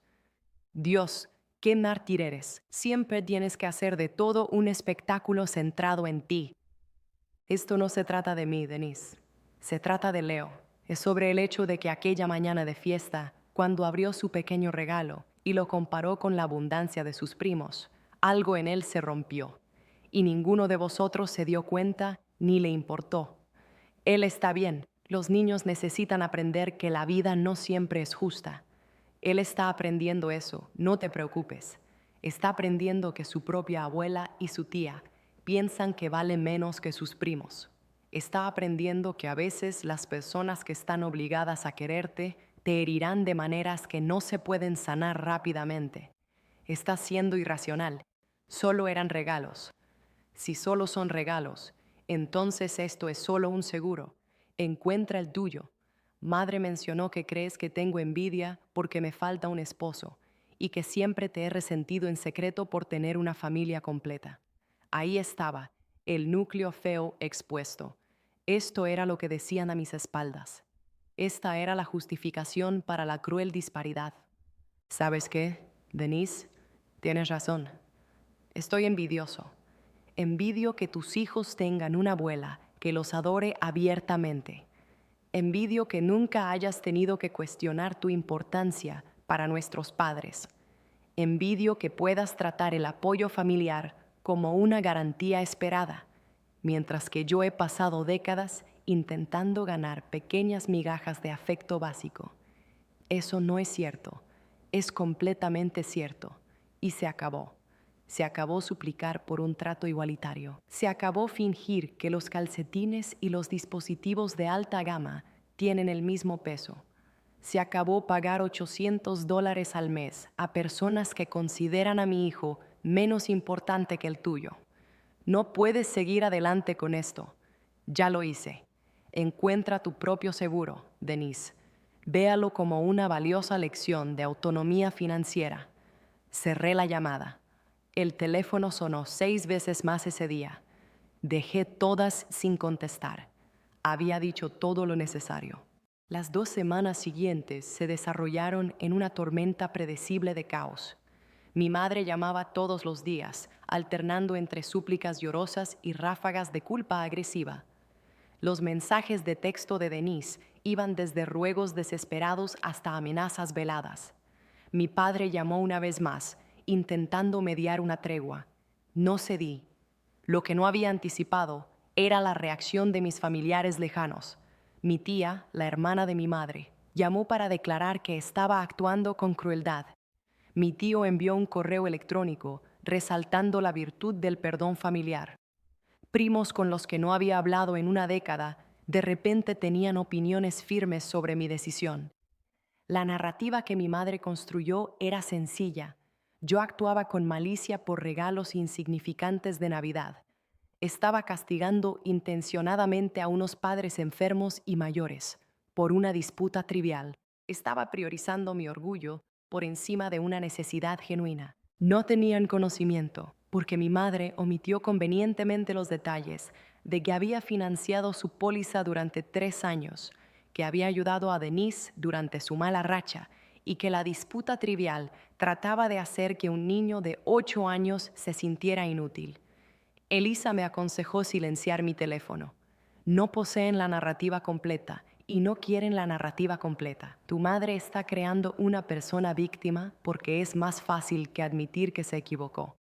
Dios, qué mártir eres. Siempre tienes que hacer de todo un espectáculo centrado en ti. Esto no se trata de mí, Denise. Se trata de Leo. Es sobre el hecho de que aquella mañana de fiesta, cuando abrió su pequeño regalo y lo comparó con la abundancia de sus primos, algo en él se rompió. Y ninguno de vosotros se dio cuenta ni le importó. Él está bien. Los niños necesitan aprender que la vida no siempre es justa. Él está aprendiendo eso, no te preocupes. Está aprendiendo que su propia abuela y su tía piensan que vale menos que sus primos. Está aprendiendo que a veces las personas que están obligadas a quererte te herirán de maneras que no se pueden sanar rápidamente. Está siendo irracional. Solo eran regalos. Si solo son regalos, entonces esto es solo un seguro. Encuentra el tuyo. Madre mencionó que crees que tengo envidia porque me falta un esposo y que siempre te he resentido en secreto por tener una familia completa. Ahí estaba, el núcleo feo expuesto. Esto era lo que decían a mis espaldas. Esta era la justificación para la cruel disparidad. ¿Sabes qué, Denise? Tienes razón. Estoy envidioso. Envidio que tus hijos tengan una abuela que los adore abiertamente. Envidio que nunca hayas tenido que cuestionar tu importancia para nuestros padres. Envidio que puedas tratar el apoyo familiar como una garantía esperada, mientras que yo he pasado décadas intentando ganar pequeñas migajas de afecto básico. Eso no es cierto, es completamente cierto, y se acabó. Se acabó suplicar por un trato igualitario. Se acabó fingir que los calcetines y los dispositivos de alta gama tienen el mismo peso. Se acabó pagar $800 al mes a personas que consideran a mi hijo menos importante que el tuyo. No puedes seguir adelante con esto. Ya lo hice. Encuentra tu propio seguro, Denise. Véalo como una valiosa lección de autonomía financiera. Cerré la llamada. El teléfono sonó 6 veces más ese día. Dejé todas sin contestar. Había dicho todo lo necesario. Las 2 semanas siguientes se desarrollaron en una tormenta predecible de caos. Mi madre llamaba todos los días, alternando entre súplicas llorosas y ráfagas de culpa agresiva. Los mensajes de texto de Denise iban desde ruegos desesperados hasta amenazas veladas. Mi padre llamó una vez más, intentando mediar una tregua. No cedí. Lo que no había anticipado era la reacción de mis familiares lejanos. Mi tía, la hermana de mi madre, llamó para declarar que estaba actuando con crueldad. Mi tío envió un correo electrónico resaltando la virtud del perdón familiar. Primos con los que no había hablado en una década, de repente tenían opiniones firmes sobre mi decisión. La narrativa que mi madre construyó era sencilla. Yo actuaba con malicia por regalos insignificantes de Navidad. Estaba castigando intencionadamente a unos padres enfermos y mayores por una disputa trivial. Estaba priorizando mi orgullo por encima de una necesidad genuina. No tenían conocimiento, porque mi madre omitió convenientemente los detalles de que había financiado su póliza durante 3 años, que había ayudado a Denise durante su mala racha y que la disputa trivial trataba de hacer que un niño de 8 años se sintiera inútil. Elisa me aconsejó silenciar mi teléfono. No poseen la narrativa completa y no quieren la narrativa completa. Tu madre está creando una persona víctima porque es más fácil que admitir que se equivocó.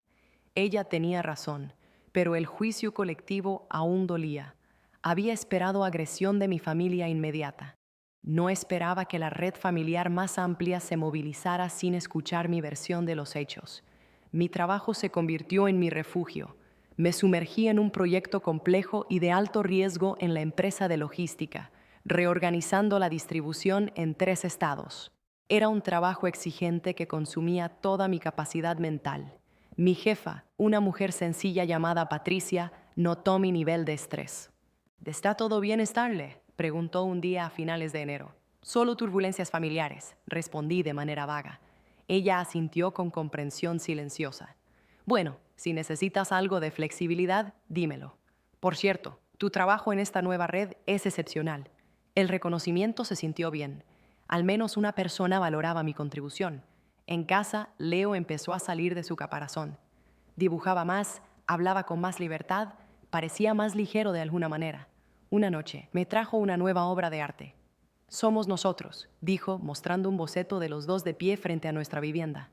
Ella tenía razón, pero el juicio colectivo aún dolía. Había esperado agresión de mi familia inmediata. No esperaba que la red familiar más amplia se movilizara sin escuchar mi versión de los hechos. Mi trabajo se convirtió en mi refugio. Me sumergí en un proyecto complejo y de alto riesgo en la empresa de logística, reorganizando la distribución en 3 estados. Era un trabajo exigente que consumía toda mi capacidad mental. Mi jefa, una mujer sencilla llamada Patricia, notó mi nivel de estrés. ¿Está todo bien, Starle?, preguntó un día a finales de enero. Solo turbulencias familiares, respondí de manera vaga. Ella asintió con comprensión silenciosa. Bueno, si necesitas algo de flexibilidad, dímelo. Por cierto, tu trabajo en esta nueva red es excepcional. El reconocimiento se sintió bien. Al menos una persona valoraba mi contribución. En casa, Leo empezó a salir de su caparazón. Dibujaba más, hablaba con más libertad, parecía más ligero de alguna manera. Una noche, me trajo una nueva obra de arte. Somos nosotros, dijo, mostrando un boceto de los 2 de pie frente a nuestra vivienda.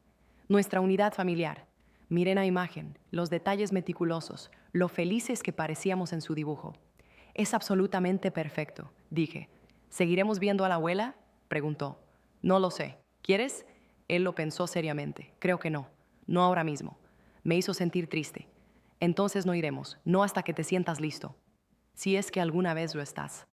Nuestra unidad familiar. Miré la imagen, los detalles meticulosos, lo felices que parecíamos en su dibujo. Es absolutamente perfecto, dije. ¿Seguiremos viendo a la abuela?, preguntó. No lo sé. ¿Quieres? Él lo pensó seriamente. Creo que no. no ahora mismo. Me hizo sentir triste. Entonces no iremos, no hasta que te sientas listo. Si es que alguna vez lo estás.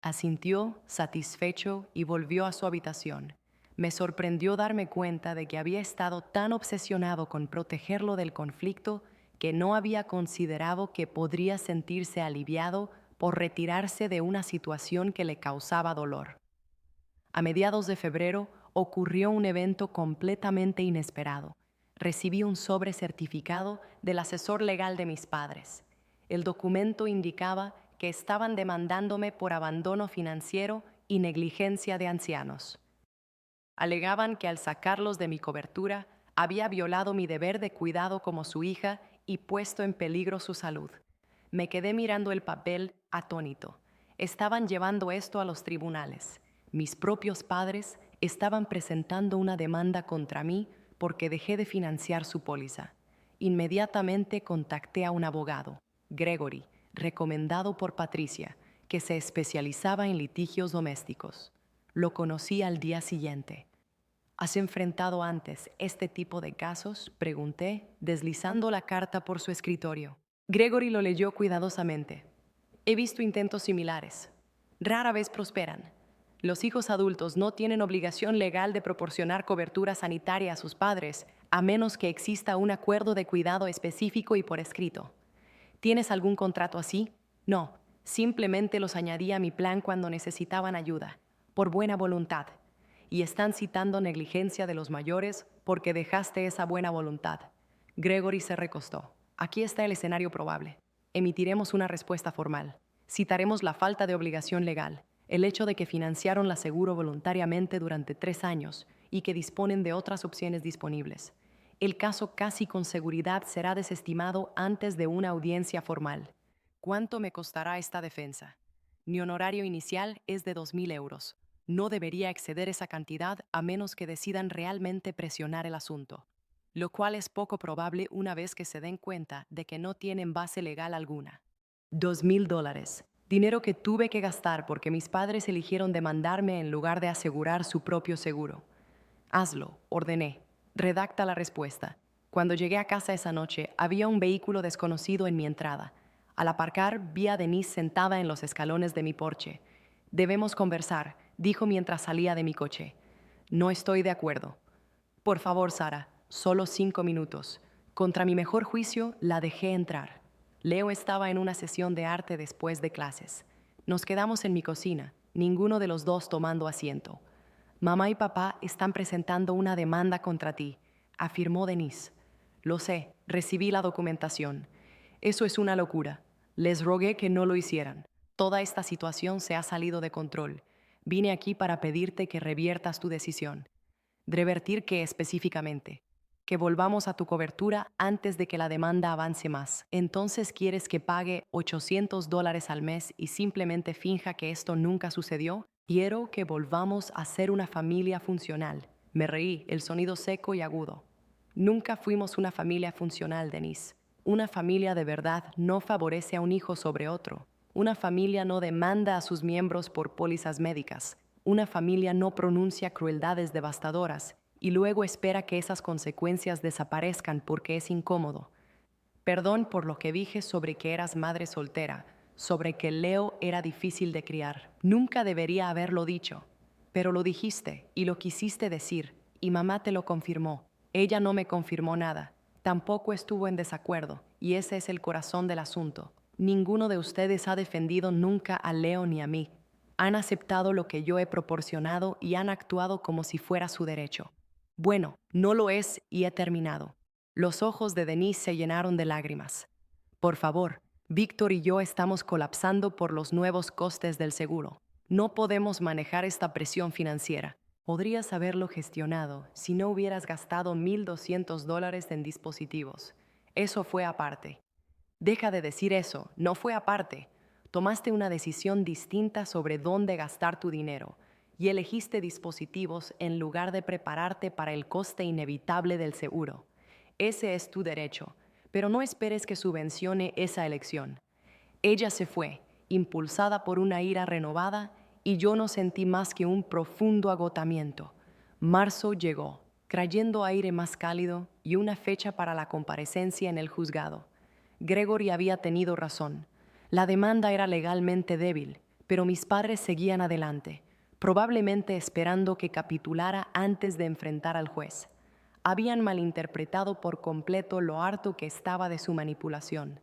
Asintió, satisfecho, y volvió a su habitación. Me sorprendió darme cuenta de que había estado tan obsesionado con protegerlo del conflicto que no había considerado que podría sentirse aliviado por retirarse de una situación que le causaba dolor. A mediados de febrero ocurrió un evento completamente inesperado. Recibí un sobre certificado del asesor legal de mis padres. El documento indicaba que estaban demandándome por abandono financiero y negligencia de ancianos. Alegaban que al sacarlos de mi cobertura había violado mi deber de cuidado como su hija y puesto en peligro su salud. Me quedé mirando el papel atónito. Estaban llevando esto a los tribunales. Mis propios padres estaban presentando una demanda contra mí porque dejé de financiar su póliza. Inmediatamente contacté a un abogado, Gregory, recomendado por Patricia, que se especializaba en litigios domésticos. Lo conocí al día siguiente. ¿Has enfrentado antes este tipo de casos?, pregunté, deslizando la carta por su escritorio. Gregory lo leyó cuidadosamente. He visto intentos similares. Rara vez prosperan. Los hijos adultos no tienen obligación legal de proporcionar cobertura sanitaria a sus padres, a menos que exista un acuerdo de cuidado específico y por escrito. ¿Tienes algún contrato así? No, simplemente los añadí a mi plan cuando necesitaban ayuda, por buena voluntad. Y están citando negligencia de los mayores porque dejaste esa buena voluntad. Gregory se recostó. Aquí está el escenario probable. Emitiremos una respuesta formal. Citaremos la falta de obligación legal, el hecho de que financiaron la seguro voluntariamente durante 3 años y que disponen de otras opciones disponibles. El caso casi con seguridad será desestimado antes de una audiencia formal. ¿Cuánto me costará esta defensa? Mi honorario inicial es de 2.000 euros. No debería exceder esa cantidad a menos que decidan realmente presionar el asunto, lo cual es poco probable una vez que se den cuenta de que no tienen base legal alguna. $2.000, dinero que tuve que gastar porque mis padres eligieron demandarme en lugar de asegurar su propio seguro. Hazlo, ordené. Redacta la respuesta. Cuando llegué a casa esa noche, había un vehículo desconocido en mi entrada. Al aparcar, vi a Denise sentada en los escalones de mi porche. Debemos conversar, dijo mientras salía de mi coche. No estoy de acuerdo. Por favor, Sara, solo 5 minutos. Contra mi mejor juicio, la dejé entrar. Leo estaba en una sesión de arte después de clases. Nos quedamos en mi cocina, ninguno de los dos tomando asiento. Mamá y papá están presentando una demanda contra ti, afirmó Denise. Lo sé, recibí la documentación. Eso es una locura. Les rogué que no lo hicieran. Toda esta situación se ha salido de control. Vine aquí para pedirte que reviertas tu decisión. ¿Revertir qué específicamente? Que volvamos a tu cobertura antes de que la demanda avance más. Entonces, ¿quieres que pague $800 al mes y simplemente finja que esto nunca sucedió? Quiero que volvamos a ser una familia funcional. Me reí, el sonido seco y agudo. Nunca fuimos una familia funcional, Denise. Una familia de verdad no favorece a un hijo sobre otro. Una familia no demanda a sus miembros por pólizas médicas. Una familia no pronuncia crueldades devastadoras y luego espera que esas consecuencias desaparezcan porque es incómodo. Perdón por lo que dije sobre que eras madre soltera, sobre que Leo era difícil de criar. Nunca debería haberlo dicho, pero lo dijiste y lo quisiste decir, y mamá te lo confirmó. Ella no me confirmó nada, tampoco estuvo en desacuerdo, y ese es el corazón del asunto. Ninguno de ustedes ha defendido nunca a Leo ni a mí. Han aceptado lo que yo he proporcionado y han actuado como si fuera su derecho. Bueno, no lo es y he terminado. Los ojos de Denise se llenaron de lágrimas. Por favor, Víctor y yo estamos colapsando por los nuevos costes del seguro. No podemos manejar esta presión financiera. Podrías haberlo gestionado si no hubieras gastado $1.200 en dispositivos. Eso fue aparte. Deja de decir eso, no fue aparte. Tomaste una decisión distinta sobre dónde gastar tu dinero y elegiste dispositivos en lugar de prepararte para el coste inevitable del seguro. Ese es tu derecho, pero no esperes que subvencione esa elección. Ella se fue, impulsada por una ira renovada, y yo no sentí más que un profundo agotamiento. Marzo llegó. trayendo aire más cálido y una fecha para la comparecencia en el juzgado. Gregory había tenido razón. La demanda era legalmente débil, pero mis padres seguían adelante, probablemente esperando que capitulara antes de enfrentar al juez. Habían malinterpretado por completo lo harto que estaba de su manipulación.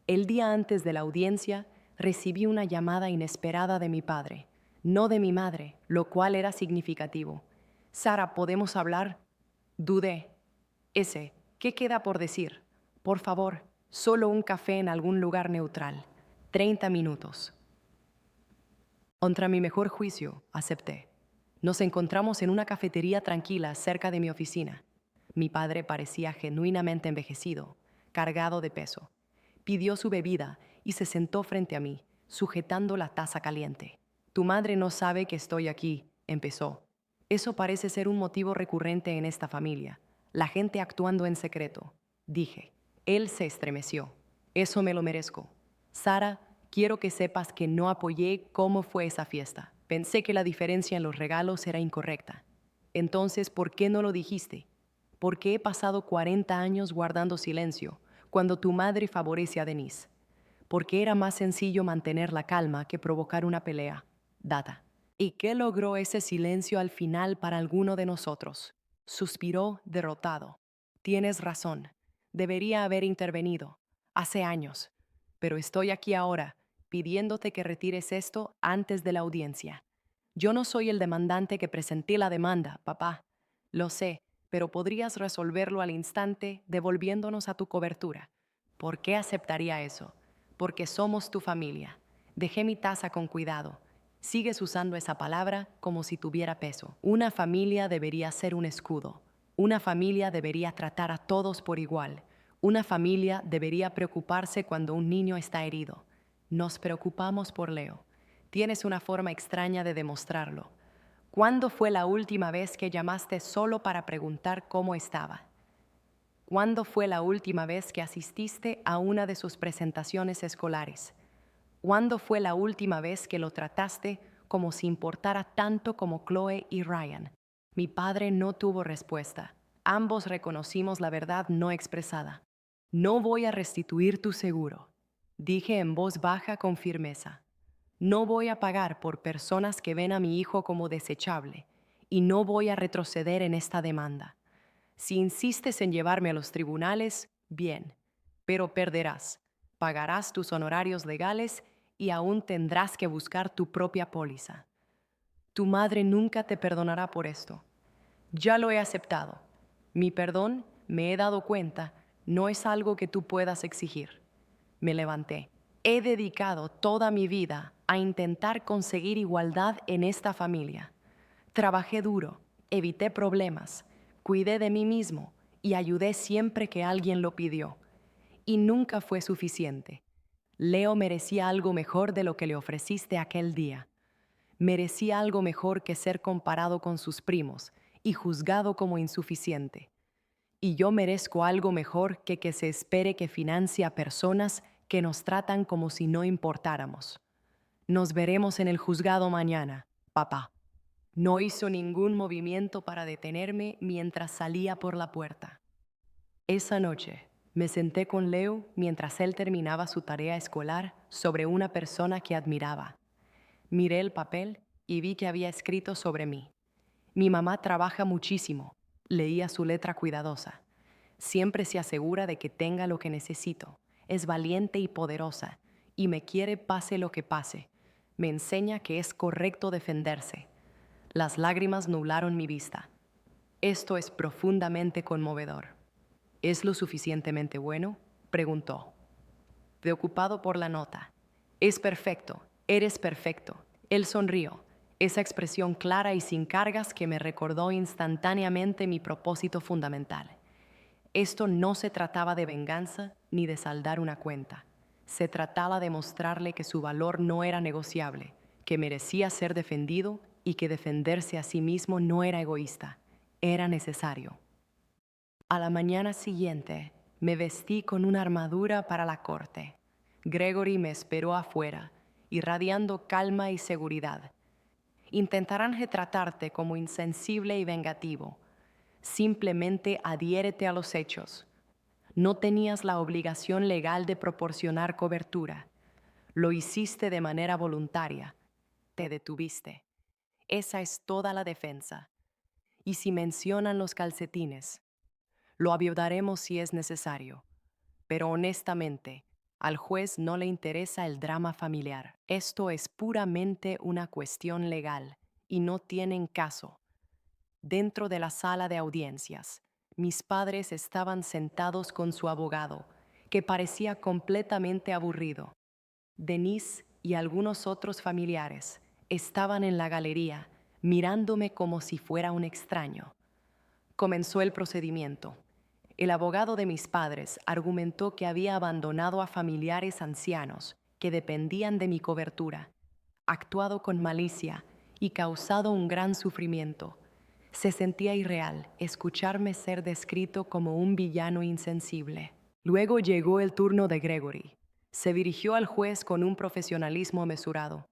El día antes de la audiencia, recibí una llamada inesperada de mi padre, no de mi madre, lo cual era significativo. Sara, ¿podemos hablar? Dudé. ¿Qué queda por decir? Por favor, solo un café en algún lugar neutral. 30 minutos. Contra mi mejor juicio, acepté. Nos encontramos en una cafetería tranquila cerca de mi oficina. Mi padre parecía genuinamente envejecido, cargado de peso. Pidió su bebida y se sentó frente a mí, sujetando la taza caliente. Tu madre no sabe que estoy aquí, empezó. Eso parece ser un motivo recurrente en esta familia. La gente actuando en secreto. Dije. Él se estremeció. Eso me lo merezco. Sara, quiero que sepas que no apoyé cómo fue esa fiesta. Pensé que la diferencia en los regalos era incorrecta. Entonces, ¿por qué no lo dijiste? ¿Por qué he pasado 40 años guardando silencio cuando tu madre favorece a Denise? Porque era más sencillo mantener la calma que provocar una pelea. Data. ¿Y qué logró ese silencio al final para alguno de nosotros? Suspiró derrotado. Tienes razón. Debería haber intervenido. Hace años. Pero estoy aquí ahora, pidiéndote que retires esto antes de la audiencia. Yo no soy el demandante que presenté la demanda, papá. Lo sé, pero podrías resolverlo al instante devolviéndonos a tu cobertura. ¿Por qué aceptaría eso? Porque somos tu familia. Dejé mi taza con cuidado. Sigues usando esa palabra como si tuviera peso. Una familia debería ser un escudo. Una familia debería tratar a todos por igual. Una familia debería preocuparse cuando un niño está herido. Nos preocupamos por Leo. Tienes una forma extraña de demostrarlo. ¿Cuándo fue la última vez que llamaste solo para preguntar cómo estaba? ¿Cuándo fue la última vez que asististe a una de sus presentaciones escolares? ¿Cuándo fue la última vez que lo trataste como si importara tanto como Chloe y Ryan? Mi padre no tuvo respuesta. Ambos reconocimos la verdad no expresada. No voy a restituir tu seguro, dije en voz baja con firmeza. No voy a pagar por personas que ven a mi hijo como desechable y no voy a retroceder en esta demanda. Si insistes en llevarme a los tribunales, bien, pero perderás. Pagarás tus honorarios legales y aún tendrás que buscar tu propia póliza. Tu madre nunca te perdonará por esto. Ya lo he aceptado. Mi perdón, me he dado cuenta, no es algo que tú puedas exigir. Me levanté. He dedicado toda mi vida a intentar conseguir igualdad en esta familia. Trabajé duro, evité problemas, cuidé de mí mismo y ayudé siempre que alguien lo pidió. Y nunca fue suficiente. Leo merecía algo mejor de lo que le ofreciste aquel día. Merecía algo mejor que ser comparado con sus primos y juzgado como insuficiente. Y yo merezco algo mejor que se espere que financie a personas que nos tratan como si no importáramos. Nos veremos en el juzgado mañana, papá. No hizo ningún movimiento para detenerme mientras salía por la puerta. Esa noche, me senté con Leo mientras él terminaba su tarea escolar sobre una persona que admiraba. Miré el papel y vi que había escrito sobre mí. Mi mamá trabaja muchísimo, leía su letra cuidadosa. Siempre se asegura de que tenga lo que necesito. Es valiente y poderosa, y me quiere pase lo que pase. Me enseña que es correcto defenderse. Las lágrimas nublaron mi vista. Esto es profundamente conmovedor. ¿Es lo suficientemente bueno?, preguntó. Preocupado por la nota. Es perfecto, eres perfecto. Él sonrió, esa expresión clara y sin cargas que me recordó instantáneamente mi propósito fundamental. Esto no se trataba de venganza ni de saldar una cuenta. Se trataba de mostrarle que su valor no era negociable, que merecía ser defendido y que defenderse a sí mismo no era egoísta, era necesario. A la mañana siguiente, me vestí con una armadura para la corte. Gregory me esperó afuera, irradiando calma y seguridad. Intentarán retratarte como insensible y vengativo. Simplemente adhiérete a los hechos. No tenías la obligación legal de proporcionar cobertura. Lo hiciste de manera voluntaria. Te detuviste. Esa es toda la defensa. Y si mencionan los calcetines, lo avivaremos si es necesario. Pero honestamente, al juez no le interesa el drama familiar. Esto es puramente una cuestión legal y no tienen caso. Dentro de la sala de audiencias, mis padres estaban sentados con su abogado, que parecía completamente aburrido. Denise y algunos otros familiares estaban en la galería, mirándome como si fuera un extraño. Comenzó el procedimiento. El abogado de mis padres argumentó que había abandonado a familiares ancianos que dependían de mi cobertura, actuado con malicia y causado un gran sufrimiento. Se sentía irreal escucharme ser descrito como un villano insensible. Luego llegó el turno de Gregory. Se dirigió al juez con un profesionalismo mesurado.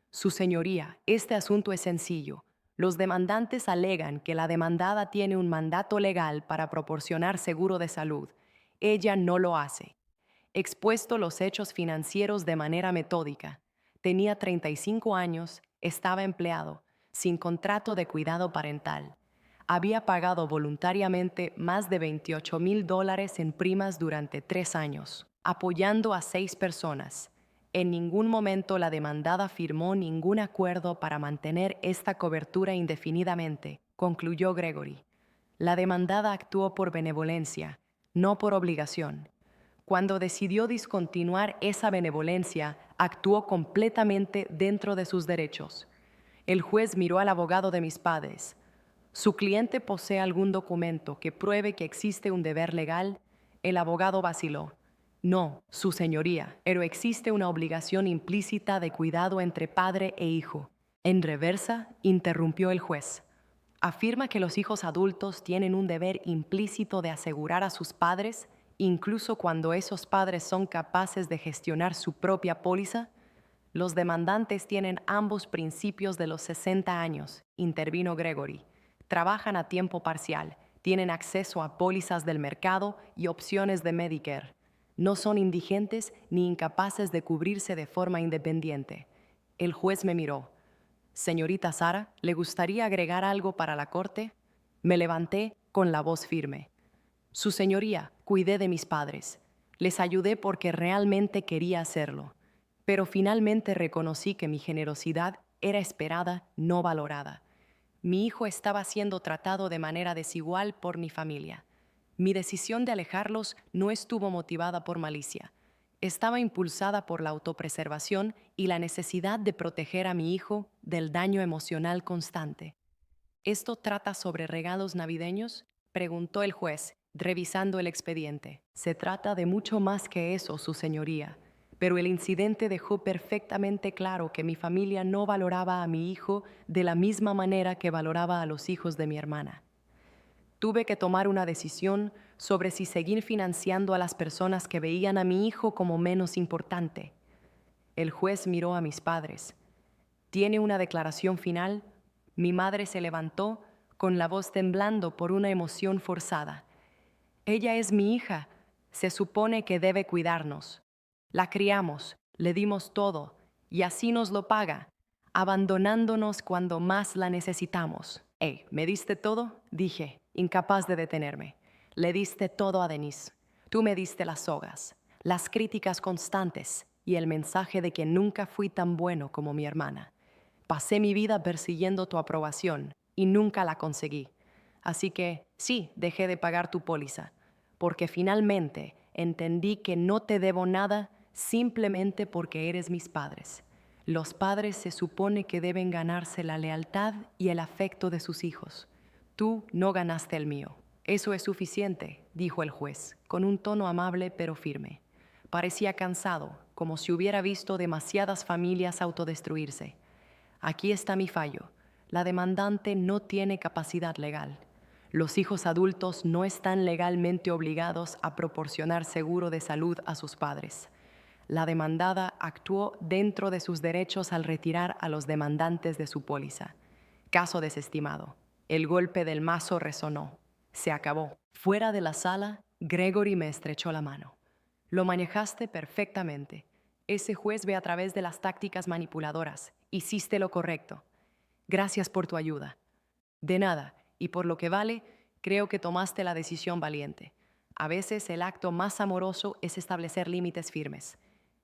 Su señoría, este asunto es sencillo. Los demandantes alegan que la demandada tiene un mandato legal para proporcionar seguro de salud. Ella no lo hace. Expuesto los hechos financieros de manera metódica. Tenía 35 años, estaba empleado, sin contrato de cuidado parental. Había pagado voluntariamente más de $28,000 en primas durante 3 años, apoyando a 6 personas. En ningún momento la demandada firmó ningún acuerdo para mantener esta cobertura indefinidamente, concluyó Gregory. La demandada actuó por benevolencia, no por obligación. Cuando decidió discontinuar esa benevolencia, actuó completamente dentro de sus derechos. El juez miró al abogado de mis padres. ¿Su cliente posee algún documento que pruebe que existe un deber legal? El abogado vaciló. No, su señoría, pero existe una obligación implícita de cuidado entre padre e hijo. En reversa, interrumpió el juez. Afirma que los hijos adultos tienen un deber implícito de asegurar a sus padres, incluso cuando esos padres son capaces de gestionar su propia póliza. Los demandantes tienen ambos principios de los 60 años, intervino Gregory. Trabajan a tiempo parcial, tienen acceso a pólizas del mercado y opciones de Medicare. No son indigentes ni incapaces de cubrirse de forma independiente. El juez me miró. Señorita Sara, ¿le gustaría agregar algo para la corte? Me levanté con la voz firme. Su señoría, cuidé de mis padres. Les ayudé porque realmente quería hacerlo. Pero finalmente reconocí que mi generosidad era esperada, no valorada. Mi hijo estaba siendo tratado de manera desigual por mi familia. Mi decisión de alejarlos no estuvo motivada por malicia. Estaba impulsada por la autopreservación y la necesidad de proteger a mi hijo del daño emocional constante. ¿Esto trata sobre regalos navideños?, preguntó el juez, revisando el expediente. Se trata de mucho más que eso, su señoría. Pero el incidente dejó perfectamente claro que mi familia no valoraba a mi hijo de la misma manera que valoraba a los hijos de mi hermana. Tuve que tomar una decisión sobre si seguir financiando a las personas que veían a mi hijo como menos importante. El juez miró a mis padres. ¿Tiene una declaración final? Mi madre se levantó, con la voz temblando por una emoción forzada. Ella es mi hija. Se supone que debe cuidarnos. La criamos, le dimos todo, y así nos lo paga, abandonándonos cuando más la necesitamos. Hey, ¿me diste todo?, dije, incapaz de detenerme. Le diste todo a Denise. Tú me diste las sogas, las críticas constantes y el mensaje de que nunca fui tan bueno como mi hermana. Pasé mi vida persiguiendo tu aprobación y nunca la conseguí. Así que, sí, dejé de pagar tu póliza, porque finalmente entendí que no te debo nada simplemente porque eres mis padres. Los padres se supone que deben ganarse la lealtad y el afecto de sus hijos. Tú no ganaste el mío. Eso es suficiente, dijo el juez, con un tono amable pero firme. Parecía cansado, como si hubiera visto demasiadas familias autodestruirse. Aquí está mi fallo. La demandante no tiene capacidad legal. Los hijos adultos no están legalmente obligados a proporcionar seguro de salud a sus padres. La demandada actuó dentro de sus derechos al retirar a los demandantes de su póliza. Caso desestimado. El golpe del mazo resonó. Se acabó. Fuera de la sala, Gregory me estrechó la mano. Lo manejaste perfectamente. Ese juez ve a través de las tácticas manipuladoras. Hiciste lo correcto. Gracias por tu ayuda. De nada, y por lo que vale, creo que tomaste la decisión valiente. A veces el acto más amoroso es establecer límites firmes.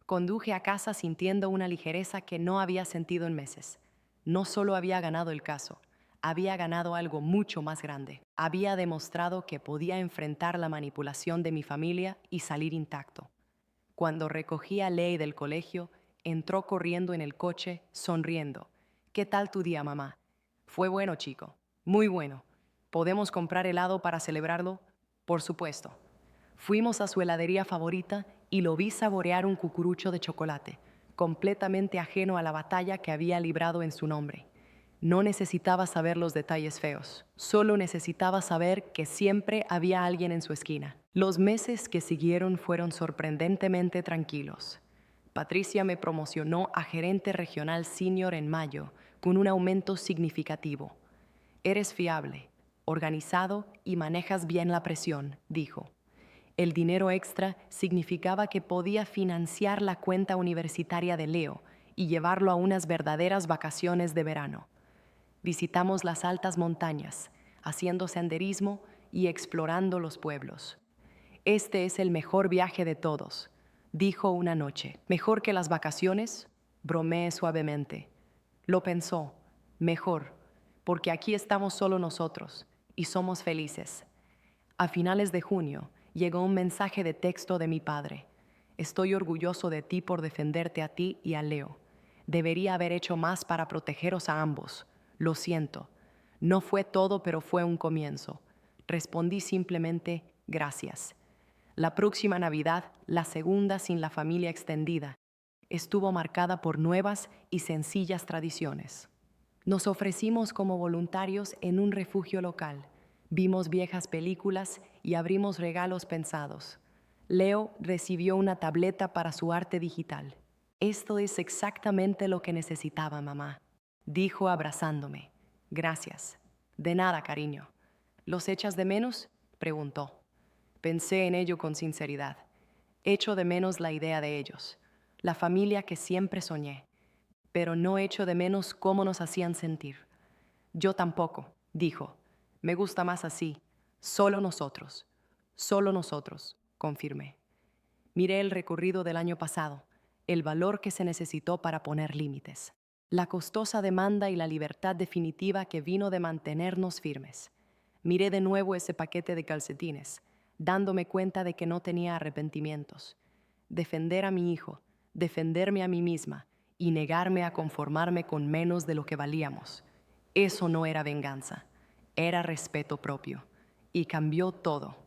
Conduje a casa sintiendo una ligereza que no había sentido en meses. No solo había ganado el caso, había ganado algo mucho más grande. Había demostrado que podía enfrentar la manipulación de mi familia y salir intacto. Cuando recogí a Ley del colegio, entró corriendo en el coche, sonriendo. ¿Qué tal tu día, mamá? Fue bueno, chico. Muy bueno. ¿Podemos comprar helado para celebrarlo? Por supuesto. Fuimos a su heladería favorita y lo vi saborear un cucurucho de chocolate, completamente ajeno a la batalla que había librado en su nombre. No necesitaba saber los detalles feos, solo necesitaba saber que siempre había alguien en su esquina. Los meses que siguieron fueron sorprendentemente tranquilos. Patricia me promocionó a gerente regional senior en mayo, con un aumento significativo. Eres fiable, organizado y manejas bien la presión, dijo. El dinero extra significaba que podía financiar la cuenta universitaria de Leo y llevarlo a unas verdaderas vacaciones de verano. Visitamos las altas montañas, haciendo senderismo y explorando los pueblos. Este es el mejor viaje de todos, dijo una noche. ¿Mejor que las vacaciones? Bromeé suavemente. Lo pensó. Mejor, porque aquí estamos solo nosotros y somos felices. A finales de junio llegó un mensaje de texto de mi padre. Estoy orgulloso de ti por defenderte a ti y a Leo. Debería haber hecho más para protegeros a ambos. Lo siento. No fue todo, pero fue un comienzo. Respondí simplemente, gracias. La próxima Navidad, la segunda sin la familia extendida, estuvo marcada por nuevas y sencillas tradiciones. Nos ofrecimos como voluntarios en un refugio local. Vimos viejas películas y abrimos regalos pensados. Leo recibió una tableta para su arte digital. Esto es exactamente lo que necesitaba, mamá, dijo abrazándome. Gracias. De nada, cariño. ¿Los echas de menos? Preguntó. Pensé en ello con sinceridad. Echo de menos la idea de ellos, la familia que siempre soñé, pero no echo de menos cómo nos hacían sentir. Yo tampoco, dijo. Me gusta más así. Solo nosotros, confirmé. Miré el recorrido del año pasado, el valor que se necesitó para poner límites, la costosa demanda y la libertad definitiva que vino de mantenernos firmes. Miré de nuevo ese paquete de calcetines, dándome cuenta de que no tenía arrepentimientos. Defender a mi hijo, defenderme a mí misma y negarme a conformarme con menos de lo que valíamos. Eso no era venganza, era respeto propio. Y cambió todo.